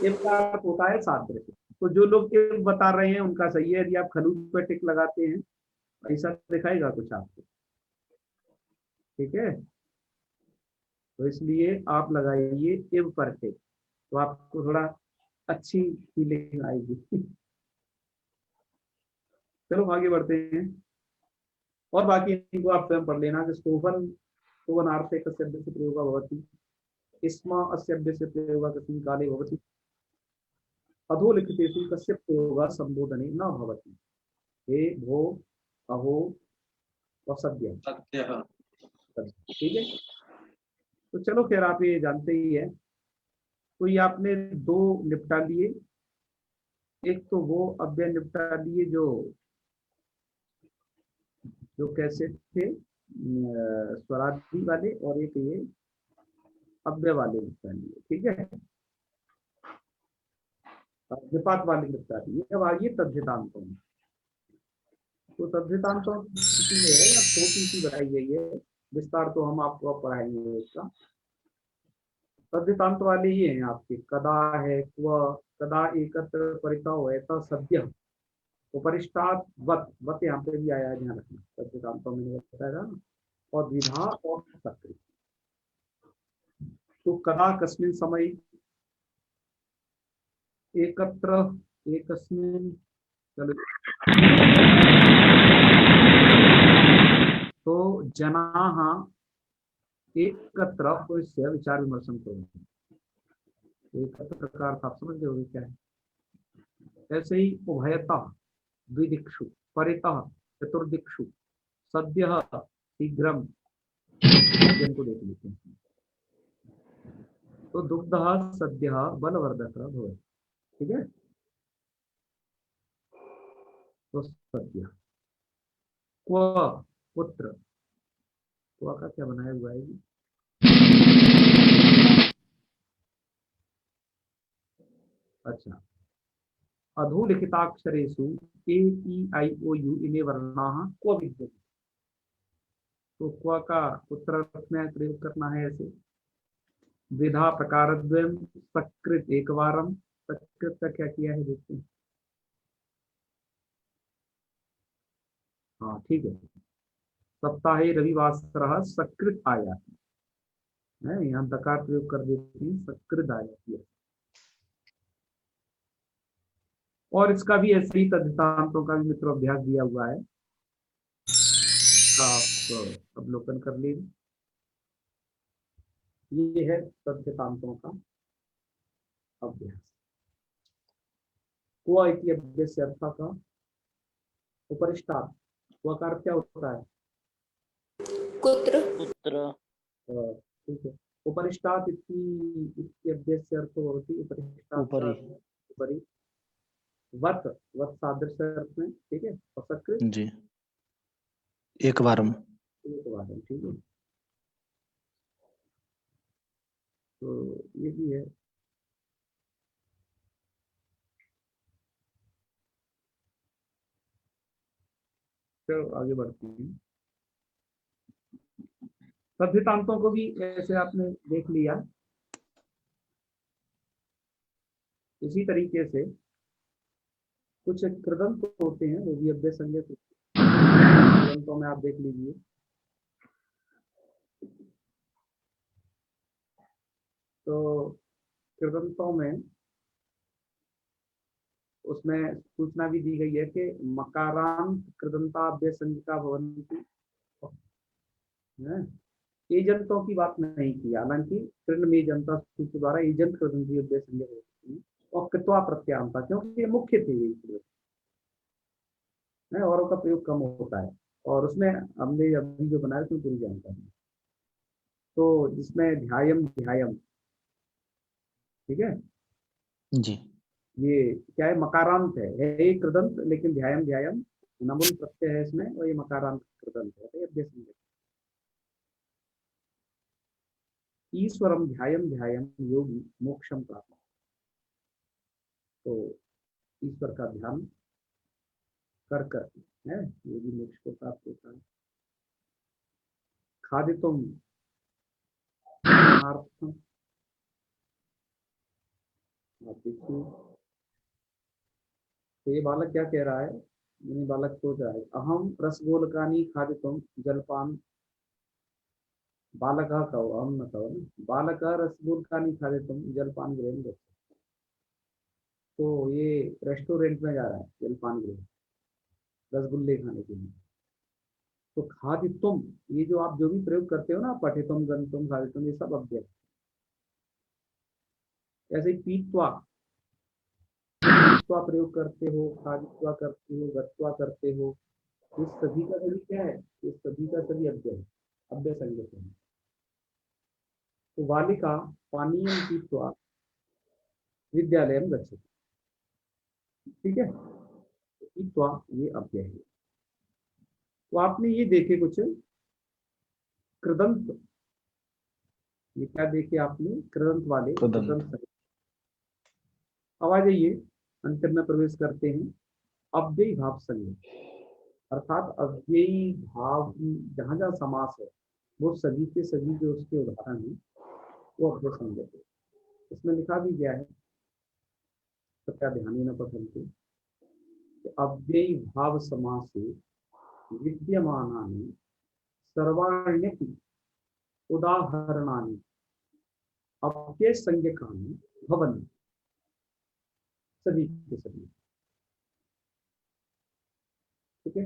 इव का अर्थ होता है सादृश्य। तो जो लोग इव बता रहे हैं उनका सही है। यदि आप खलु पे टिक लगाते हैं ऐसा दिखाएगा कुछ आपको। ठीक है, तो इसलिए आप लगाइए इव पर टिक, तो आपको थोड़ा अच्छी फीलिंग आएगी। चलो आगे बढ़ते हैं, और बाकी इनको आप स्वयं पढ़ लेना कि स्तोभनार्थे कस्य अभ्यस्य प्रयोगः भवति, इस्मा अस्य अभ्यस्य प्रयोगः कस्मिन् काले भवति, अधोलिखितेषु कस्य प्रयोगः संबोधने न भवति। हे भो अहो वसद्य। ठीक है, तो चलो खैर आप ये जानते ही है। तो ये आपने दो निपटा लिए, एक तो वो अव्यय निपटा लिए जो कैसे थे स्वरादि वाले, और एक ये अव्यय वाले निपटा लिए। ठीक है, विपात वाले निपटा दिए। अब आइए तद्धितांतों में। तो तद्धितांतों में है या छोटी सी बताई गई है, विस्तार तो हम आपको अब पढ़ाएंगे इसका। तद्धितांत वाले ये हैं आपके, कदा है, क्व, कदा एकत्र परितः है, सद्य, उपरिष्टात वत, वत यहाँ पे भी आया है, ध्यान रखना, तद्धितांतों में बताया ना, और द्विधा और सक्रिय। तो कदा कस्मिन् समय, एकत्र, एकस्मिन्, चलो, तो जनाः एकत्र उपविश्य विचार विमर्शं कुर्वन्ति। एकत्र का अर्थ आप समझ गए क्या है। ऐसे ही उभयतः, द्विदिक्षु, परितः, चतुर्दिक्षु, सद्यः, शीघ्रम, को देख लेते हैं। तो दुग्धः सद्यः बलवर्धकः भवति। ठीक है, तो सद्यः। क्व, पुत्र, क्व का क्या बनाया हुआ है जी, अच्छा, अधोलिखिताक्षरेषु ए ई आई ओ यू इमे वर्णाः क्व विद्यते। तो क्व का उत्तर में प्रयोग करना है ऐसे, द्विधा प्रकारद्वयम्, सकृत एकवारम। सकृत का क्या किया है देखते हैं। हाँ ठीक है, सप्ताहे रविवासरः सकृत आ जाती है, यहाँ दकार प्रयोग कर देती है, सकृत आ जाती है। और इसका भी ऐसे ही तद्धितांतों का भी मित्रों अभ्यास दिया हुआ है, आप अवलोकन कर लीजिए। ये है तद्धितांतों का अभ्यास। क्व इति अभ्यस्य अर्थ का उपरिष्टात्, क्व का अर्थ क्या होता है, कुत्र पुत्र ठीक है, उपरिष्टात् इति अभ्यस्य अर्थो भवति उपरिष्टात् ऊपरी। उपरि, वत, वत सादृश्य अर्थ में। ठीक है, और सकृत जी, एक बारम। एक बार, ठीक है, तो ये भी है। चलो आगे बढ़ते हैं। तद्धितांतों को भी ऐसे आपने देख लिया, इसी तरीके से कुछ कृदंत होते हैं, वो भी अभ्यय संज्ञक कृदंतों में आप देख लीजिए। तो कृदंतों में उसमें सूचना भी दी गई है कि मकारांत कृदंताभ्य संज्ञा भवन्ति, एजंतों की बात नहीं की, हालांकि कृण में जनता सूत्र द्वारा एजंत कृदंती अभ्य संज्ञा होती है और कृत्वा प्रत्यांता, क्योंकि ये मुख्य थे ये प्रयोग, औरों का प्रयोग कम होता है और उसमें हमने अभी जो बनाया उसमें पूरी जानकारी। तो जिसमें ध्यायम ध्यायम, ठीक है जी ये क्या है, मकारांत है एक कृदंत, लेकिन ध्यायम ध्यायम नमुल प्रत्यय है इसमें और ये मकारांत कृदंत है, तो अभ्य संज्ञा। ईश्वरम ध्यायम ध्यायम योगी मोक्षम प्राप्त, तो ईश्वर का ध्यान कर कर है योगी मोक्ष को प्राप्त होता है। खादितुम आहार्थम, आप देखिए तो ये बालक क्या कह रहा है, ये बालक सोच रहा है अहम रसगोलकानी खादितुम जलपान, बालक कहो अहम न कहो, बालक रसगोलकानी खादितुम जलपान ग्रहण करते, तो ये रेस्टोरेंट में जा रहा है जलपान ग्रहण, रसगुल्ले खाने के लिए। तो खादितुम, ये जो आप जो भी प्रयोग करते हो ना, पठितुम गंतुम खादितुम, ये सब अव्यय। ऐसे ही पीत्वा प्रयोग करते हो, खादित्वा करते हो, गत्वा करते हो, इस सभी का सभी क्या है, इस सभी का सभी अव्यय, अव्यय संज्ञक है। तो बालिका पानीयम पीत्वा विद्यालयम गच्छति, ठीक है, पीत्वा ये अव्यय है। तो आपने ये देखे कुछ कृदंत, ये क्या देखे आपने, कृदंत वाले कृदंत। अब आ जाइए अंतर में प्रवेश करते हैं, अव्ययी भाव संज्ञा, अर्थात अव्ययी भाव जहां जहां समास है वो सभी के सभी जो उसके उदाहरण है वो अव्यय संज्ञक है। इसमें लिखा भी गया है सत्या ध्यान न पठन्ति, अव्ययी भाव समासे विद्यमानानि सर्वाण्यपि उदाहरणानि अव्यय संज्ञकानि भवन्ति, सभी के सभी, ठीक है।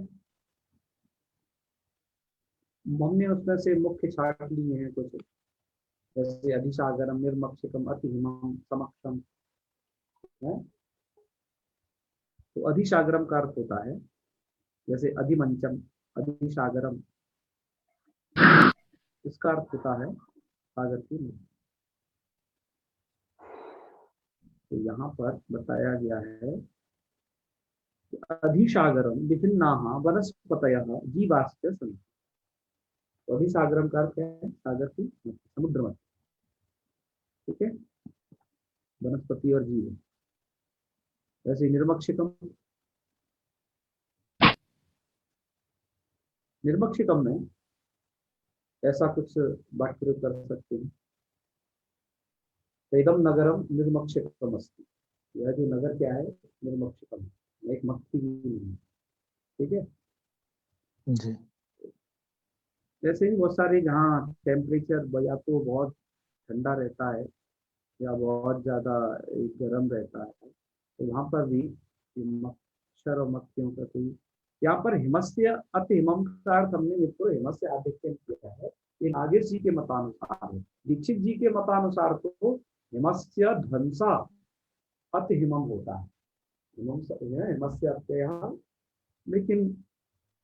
हमने उसमें से मुख्य छाट लिए हैं कुछ, जैसे अधिसागरम, निर्मक्षिकम, अतिहिमम, समक्षम है। तो अधिसागरम का अर्थ होता है जैसे अधिमंचम, अधिसागरम, इसका अर्थ होता है सागर की नदी। तो यहाँ पर बताया गया है कि अधिसागरम विभिन्नाः वनस्पतयः जीवाश्च सन्ति। तो अधिसागरम का अर्थ है सागर की नदी, समुद्र मध्य, ठीक है, वनस्पति और जीव। वैसे निर्मक्षिकम, निर्मक्षिकम में ऐसा कुछ वाक्य प्रयोग कर सकते हैं, इदम नगरम निर्मक्षिकम अस्ति, यह जो नगर क्या है निर्मक्षिकम, एक मक्खी भी नहीं है, ठीक है जी। जैसे ही बहुत सारे जहाँ टेम्परेचर या तो बहुत ठंडा रहता है या बहुत ज्यादा गर्म रहता है, तो वहां पर भी मच्छर और मक्खियों का कोई, यहाँ पर हिमस्य अति हिमम का अर्थ हमने मित्रों हिमस्य आधिक्य किया है, ये नागेश जी के मतानुसार है। दीक्षित जी के मतानुसार तो हिमस्य ध्वंसा अति हिमम होता है, हिमस्य अत्यय, लेकिन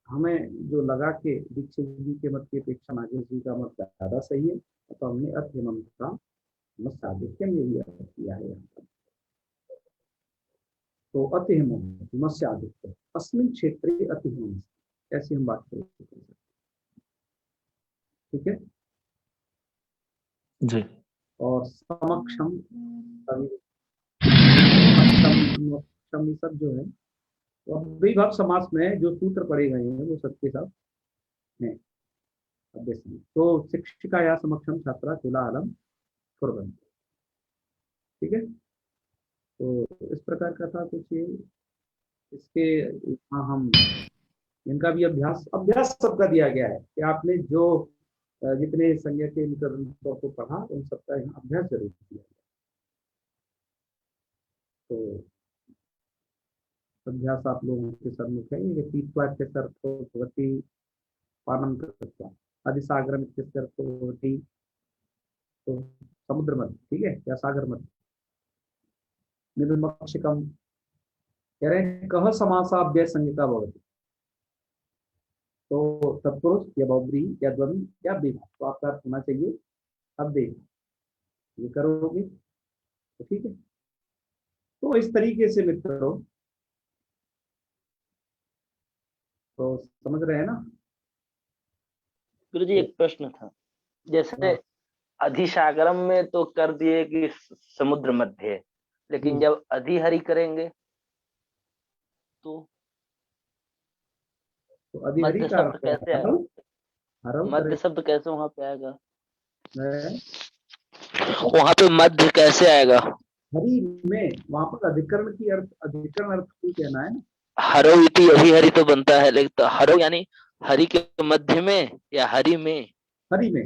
हमें जो लगा कि दीक्षित जी के मत की अपेक्षा नागेश जी का मत ज्यादा सही है, तो हमने अति हिमम का हिमस्य आधिक्यम यही अर्थ किया है यहाँ पर। तो अति हिमम हिमस्य आधिक्य अस्मिन् क्षेत्रे अति हिमम, ऐसी हम बात कर सकते हैं, ठीक है जी। और समक्षम ये सब जो है तो विभाव समास में जो सूत्र पढ़े गए हैं वो सबके सब हैं। तो शिक्षिका या समक्षम छात्रा कोलाहलम कुर्वन्ति, ठीक है। तो इस प्रकार का था कुछ ये, इसके यहाँ हम इनका भी अभ्यास सबका दिया गया है कि आपने जो जितने संज्ञा के ग्रंथों को पढ़ा उन सबका यहाँ अभ्यास जरूर किया। तो अभ्यास आप लोगों के सम्मुख है। ये पीत्वा इत्यर्थो भवति पानं कृत्वा, अधिसागरम इत्यर्थो भवति तो समुद्र मध्य, ठीक है, या सागर मध्य। निर्मक्षिकम कह रहे हैं कह समासाभ्य संज्ञा भवति, तो तत्पुरुष या बहुब्री या द्वंद्व या बेधा, तो आपका अर्थ होना चाहिए अब देख, ये करोगे तो ठीक है। तो इस तरीके से मित्रों, तो समझ रहे हैं ना। गुरुजी एक प्रश्न था, जैसे हाँ। अधिसागरम में तो कर दिए कि समुद्र मध्य है, लेकिन जब अधिहरि करेंगे तो अधिहरि मध्य का शब्द अर्थ है कैसे आएगा? हरव, हरव मध्य करे शब्द कैसे वहां पे आएगा? है। वहां पे मध्य कैसे आएगा? हरि में वहां पर अधिकरण की अर्थ, अधिकरण अर्थ को कहना है ना। हरो इति अभिहरि तो बनता है, लेकिन तो हरो यानी हरि के मध्य में या हरि में? हरि में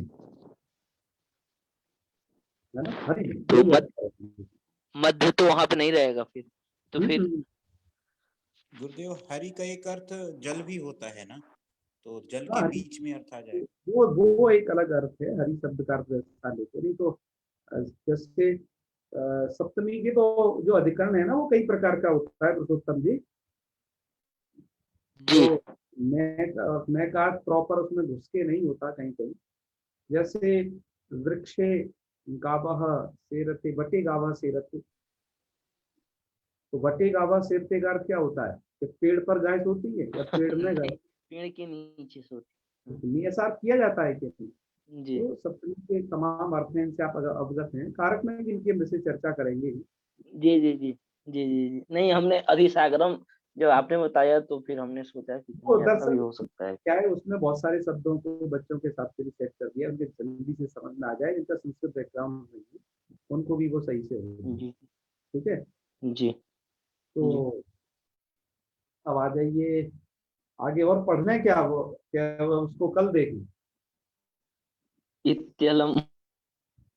है ना, हरि में तो यही अर्थ है। मध्य तो वहां पे नहीं रहेगा फिर, तो फिर हम्म, गुरुदेव, हरि का एक अर्थ जल भी होता है ना, तो जल हाँ, के हरि बीच में अर्थ आ जाएगा। वो एक अलग अर्थ है। हरि शब्द का अर्थ ऐसा लेते नहीं। तो जैसे सप्तमी के तो जो अधिकरण है ना, वो कई प्रकार का होता है पुरुषोत्तम जी। जी तो मैं का प्रॉपर उसमें घुस के नहीं होता कहीं कहीं। जैसे वृक्षे गावः सेरते, वटे गावः सेरते, तो वटे गावः सेरते का अर्थ क्या होता है कि पेड़ पर गाय सोती है या पेड़ में गाय, पेड़ के नीचे सोती। नहीं ऐसा अर्थ किया जाता है क्या। जी तो सप्तमी के तमाम अर्थ हैं, इनसे आप अवगत हैं। कारक में भी इनकी हम से चर्चा करेंगे। जी जी जी जी जी जी नहीं, हमने अधिसागरम जब आपने बताया तो फिर हमने सोचा कि तो नहीं ऐसा भी दरअसल हो सकता है। क्या है, उसमें बहुत सारे शब्दों को बच्चों के हिसाब से भी सेट कर दिया, उनके जल्दी से समझ में आ जाए, जिनका संस्कृत बैकग्राउंड नहीं है उनको भी वो सही से हो। जी ठीक है, जी जी तो अब आ जाइए आगे। और पढ़ना है क्या, वो क्या वो उसको कल देखें, इत्यलम।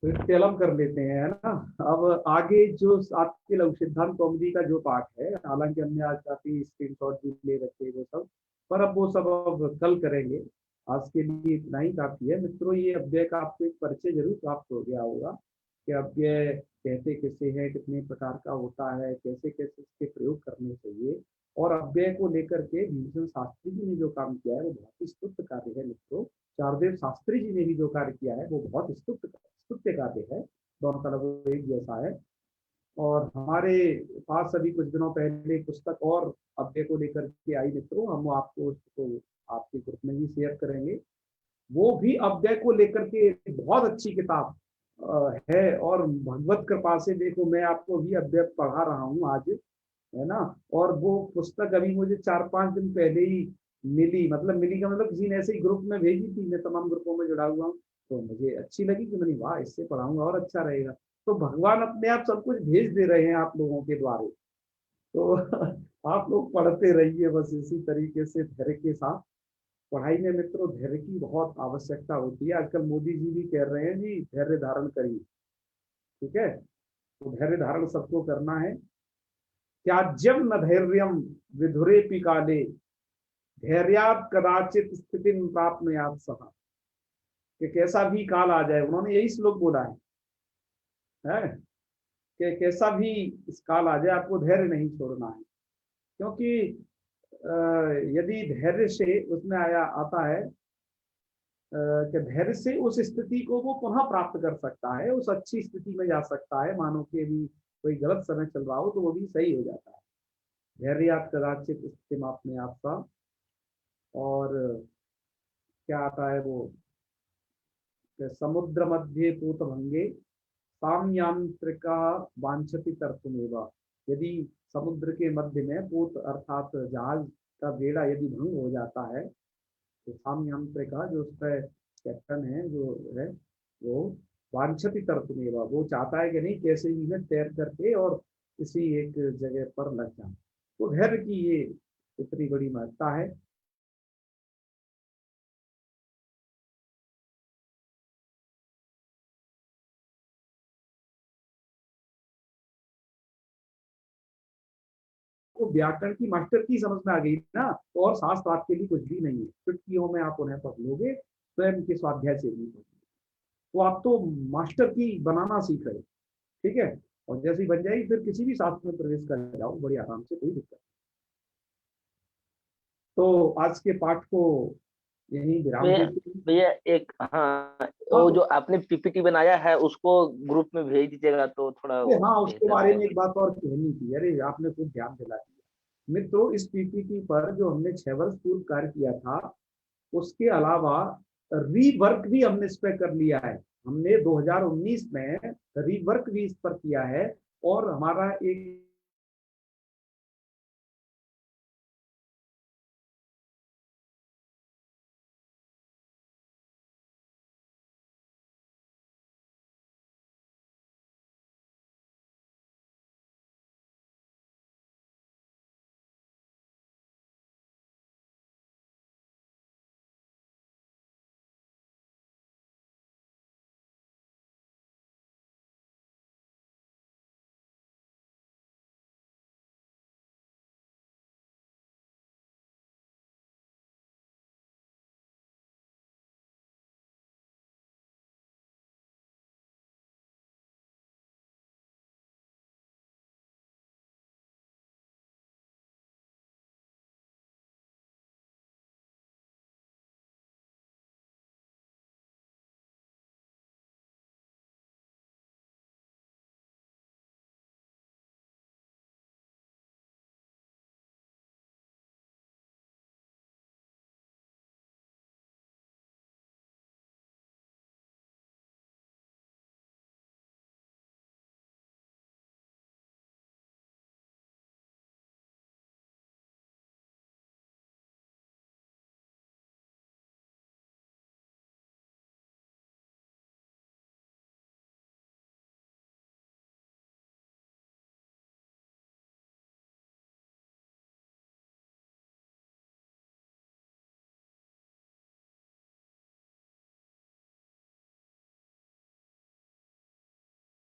तो इत्तेलम कर लेते हैं, है ना। अब आगे जो आपके लघु सिद्धांत कौमुदी का जो पाठ है, हालांकि हमने आज काफी स्क्रीनशॉट भी ले रखे वो सब, पर अब वो सब अब कल करेंगे। आज के लिए इतना ही काफी है मित्रों। ये अव्यय का आपको एक परिचय जरूर प्राप्त हो गया होगा कि अव्यय कहते किसे हैं, कितने प्रकार का होता है, कैसे कैसे इसके प्रयोग करने चाहिए। और अव्यय को लेकर के भीषण शास्त्री जी ने जो काम किया है वो बहुत ही स्तुत्य कार्य है मित्रों। चारुदेव शास्त्री जी ने भी जो कार्य किया है वो बहुत स्तुत्य कार्य है। दोनों का लगभग एक जैसा है। और हमारे पास अभी कुछ दिनों पहले एक पुस्तक और अव्यय को लेकर के आई मित्रों, हम आपको उसको आपके ग्रुप में भी शेयर करेंगे। वो भी अव्यय को लेकर के बहुत अच्छी किताब है। और भगवत कृपा से देखो, मैं आपको भी अव्यय पढ़ा रहा हूँ आज, है ना। और वो पुस्तक अभी मुझे 4-5 दिन पहले ही मिली, मतलब मिली का मतलब किसी ने ऐसे ही ग्रुप में भेजी थी, मैं तमाम ग्रुपों में जुड़ा हुआ हूँ, तो मुझे अच्छी लगी कि मैंने वाह इससे पढ़ाऊंगा और अच्छा रहेगा। तो भगवान अपने आप सब कुछ भेज दे रहे हैं आप लोगों के द्वारा। तो आप लोग पढ़ते रहिए बस इसी तरीके से धैर्य के साथ। पढ़ाई में मित्रों धैर्य की बहुत आवश्यकता होती है। आजकल मोदी जी भी कह रहे हैं जी धैर्य धारण करिए, ठीक है। तो धैर्य धारण सबको करना है। त्याज्यम न धैर्यम विधुरेपि काले, धैर्यात् कदाचित स्थिति प्राप्नुयात् सः, कि कैसा भी काल आ जाए, उन्होंने यही श्लोक बोला है कि कैसा भी इस काल आ जाए आपको धैर्य नहीं छोड़ना है। क्योंकि यदि धैर्य से उसमें आया आता है कि धैर्य से उस स्थिति को वो पुनः प्राप्त कर सकता है, उस अच्छी स्थिति में जा सकता है। मानो कि अभी कोई गलत समय चल रहा हो तो वो भी सही हो जाता है। धैर्यात् कदाचित स्थिति आपने आपका। और क्या आता है वो, समुद्र मध्य पूत भंगे साम्यांत्रिका वांछति तर्कमेवा। यदि समुद्र के मध्य में पूत अर्थात जहाज का बेड़ा यदि भंग हो जाता है, तो साम्यांत्रिका जो उसका कैप्टन है जो है, वो वांछति तर्कमेवा, वो चाहता है कि नहीं कैसे ही मैं तैर करके और किसी एक जगह पर लग जाऊं। तो धैर्य की ये इतनी बड़ी महत्ता है। आपको व्याकरण की मास्टर की समझ में आ गई ना, तो और शास्त्र आपके लिए कुछ भी नहीं है। चुटकियों में आप उन्हें पढ़ लोगे, स्वयं के स्वाध्याय से भी पढ़, तो आप तो मास्टर की बनाना सीख रहे, ठीक है। और जैसे ही बन जाएगी फिर किसी भी शास्त्र में प्रवेश कर जाओ बड़ी आराम से, कोई दिक्कत नहीं। तो आज के पाठ को यही विराम देते हैं। भैया एक, हाँ, हाँ, वो जो आपने पीपीटी बनाया है उसको ग्रुप में भेज दीजिएगा तो थोड़ा हाँ, उसके बेहतर बारे में रहेगा। एक बात और कहनी थी, अरे आपने खुद ध्यान दिला दिया मित्रों। इस पीपीटी पर जो हमने 6 वर्ष पूर्व कार्य किया था, उसके अलावा रीवर्क भी हमने इस पर कर लिया है। हमने 2019 में रीवर्क भी इस पर किया है, और हमारा एक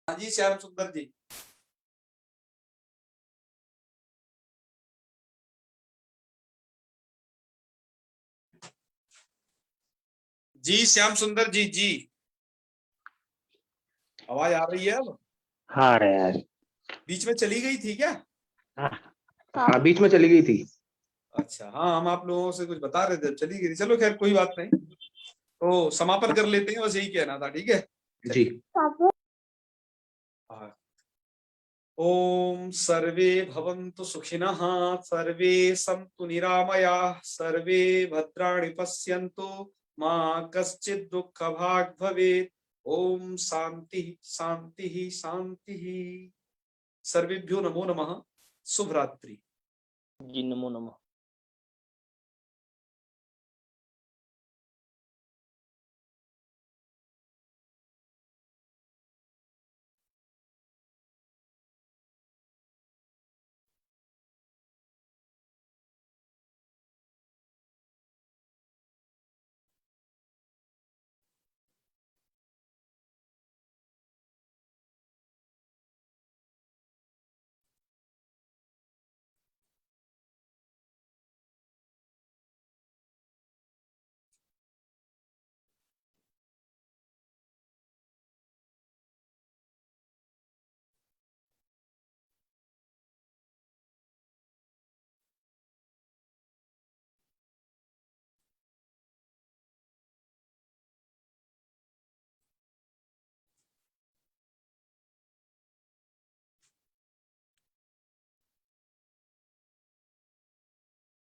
हाँ जी श्याम सुंदर जी। जी श्याम सुंदर जी, जी आवाज आ रही है अब? हाँ रहे यार, बीच में चली गई थी क्या? हाँ बीच में चली गई थी। अच्छा, हाँ, हम आप लोगों से कुछ बता रहे थे, चली गई थी। चलो खैर कोई बात नहीं, तो समापन कर लेते हैं, बस यही कहना था, ठीक है जी। हाँ। ओम सर्वे भवन्तु सुखिनः, सर्वे सन्तु निरामयाः, सर्वे भद्राणि पश्यन्तु, मा कश्चित् दुःखभाग् भवेत्। ओम शांति शांति शांति। सर्वेभ्यो नमो नमः। शुभ रात्रि। जी नमो नमः।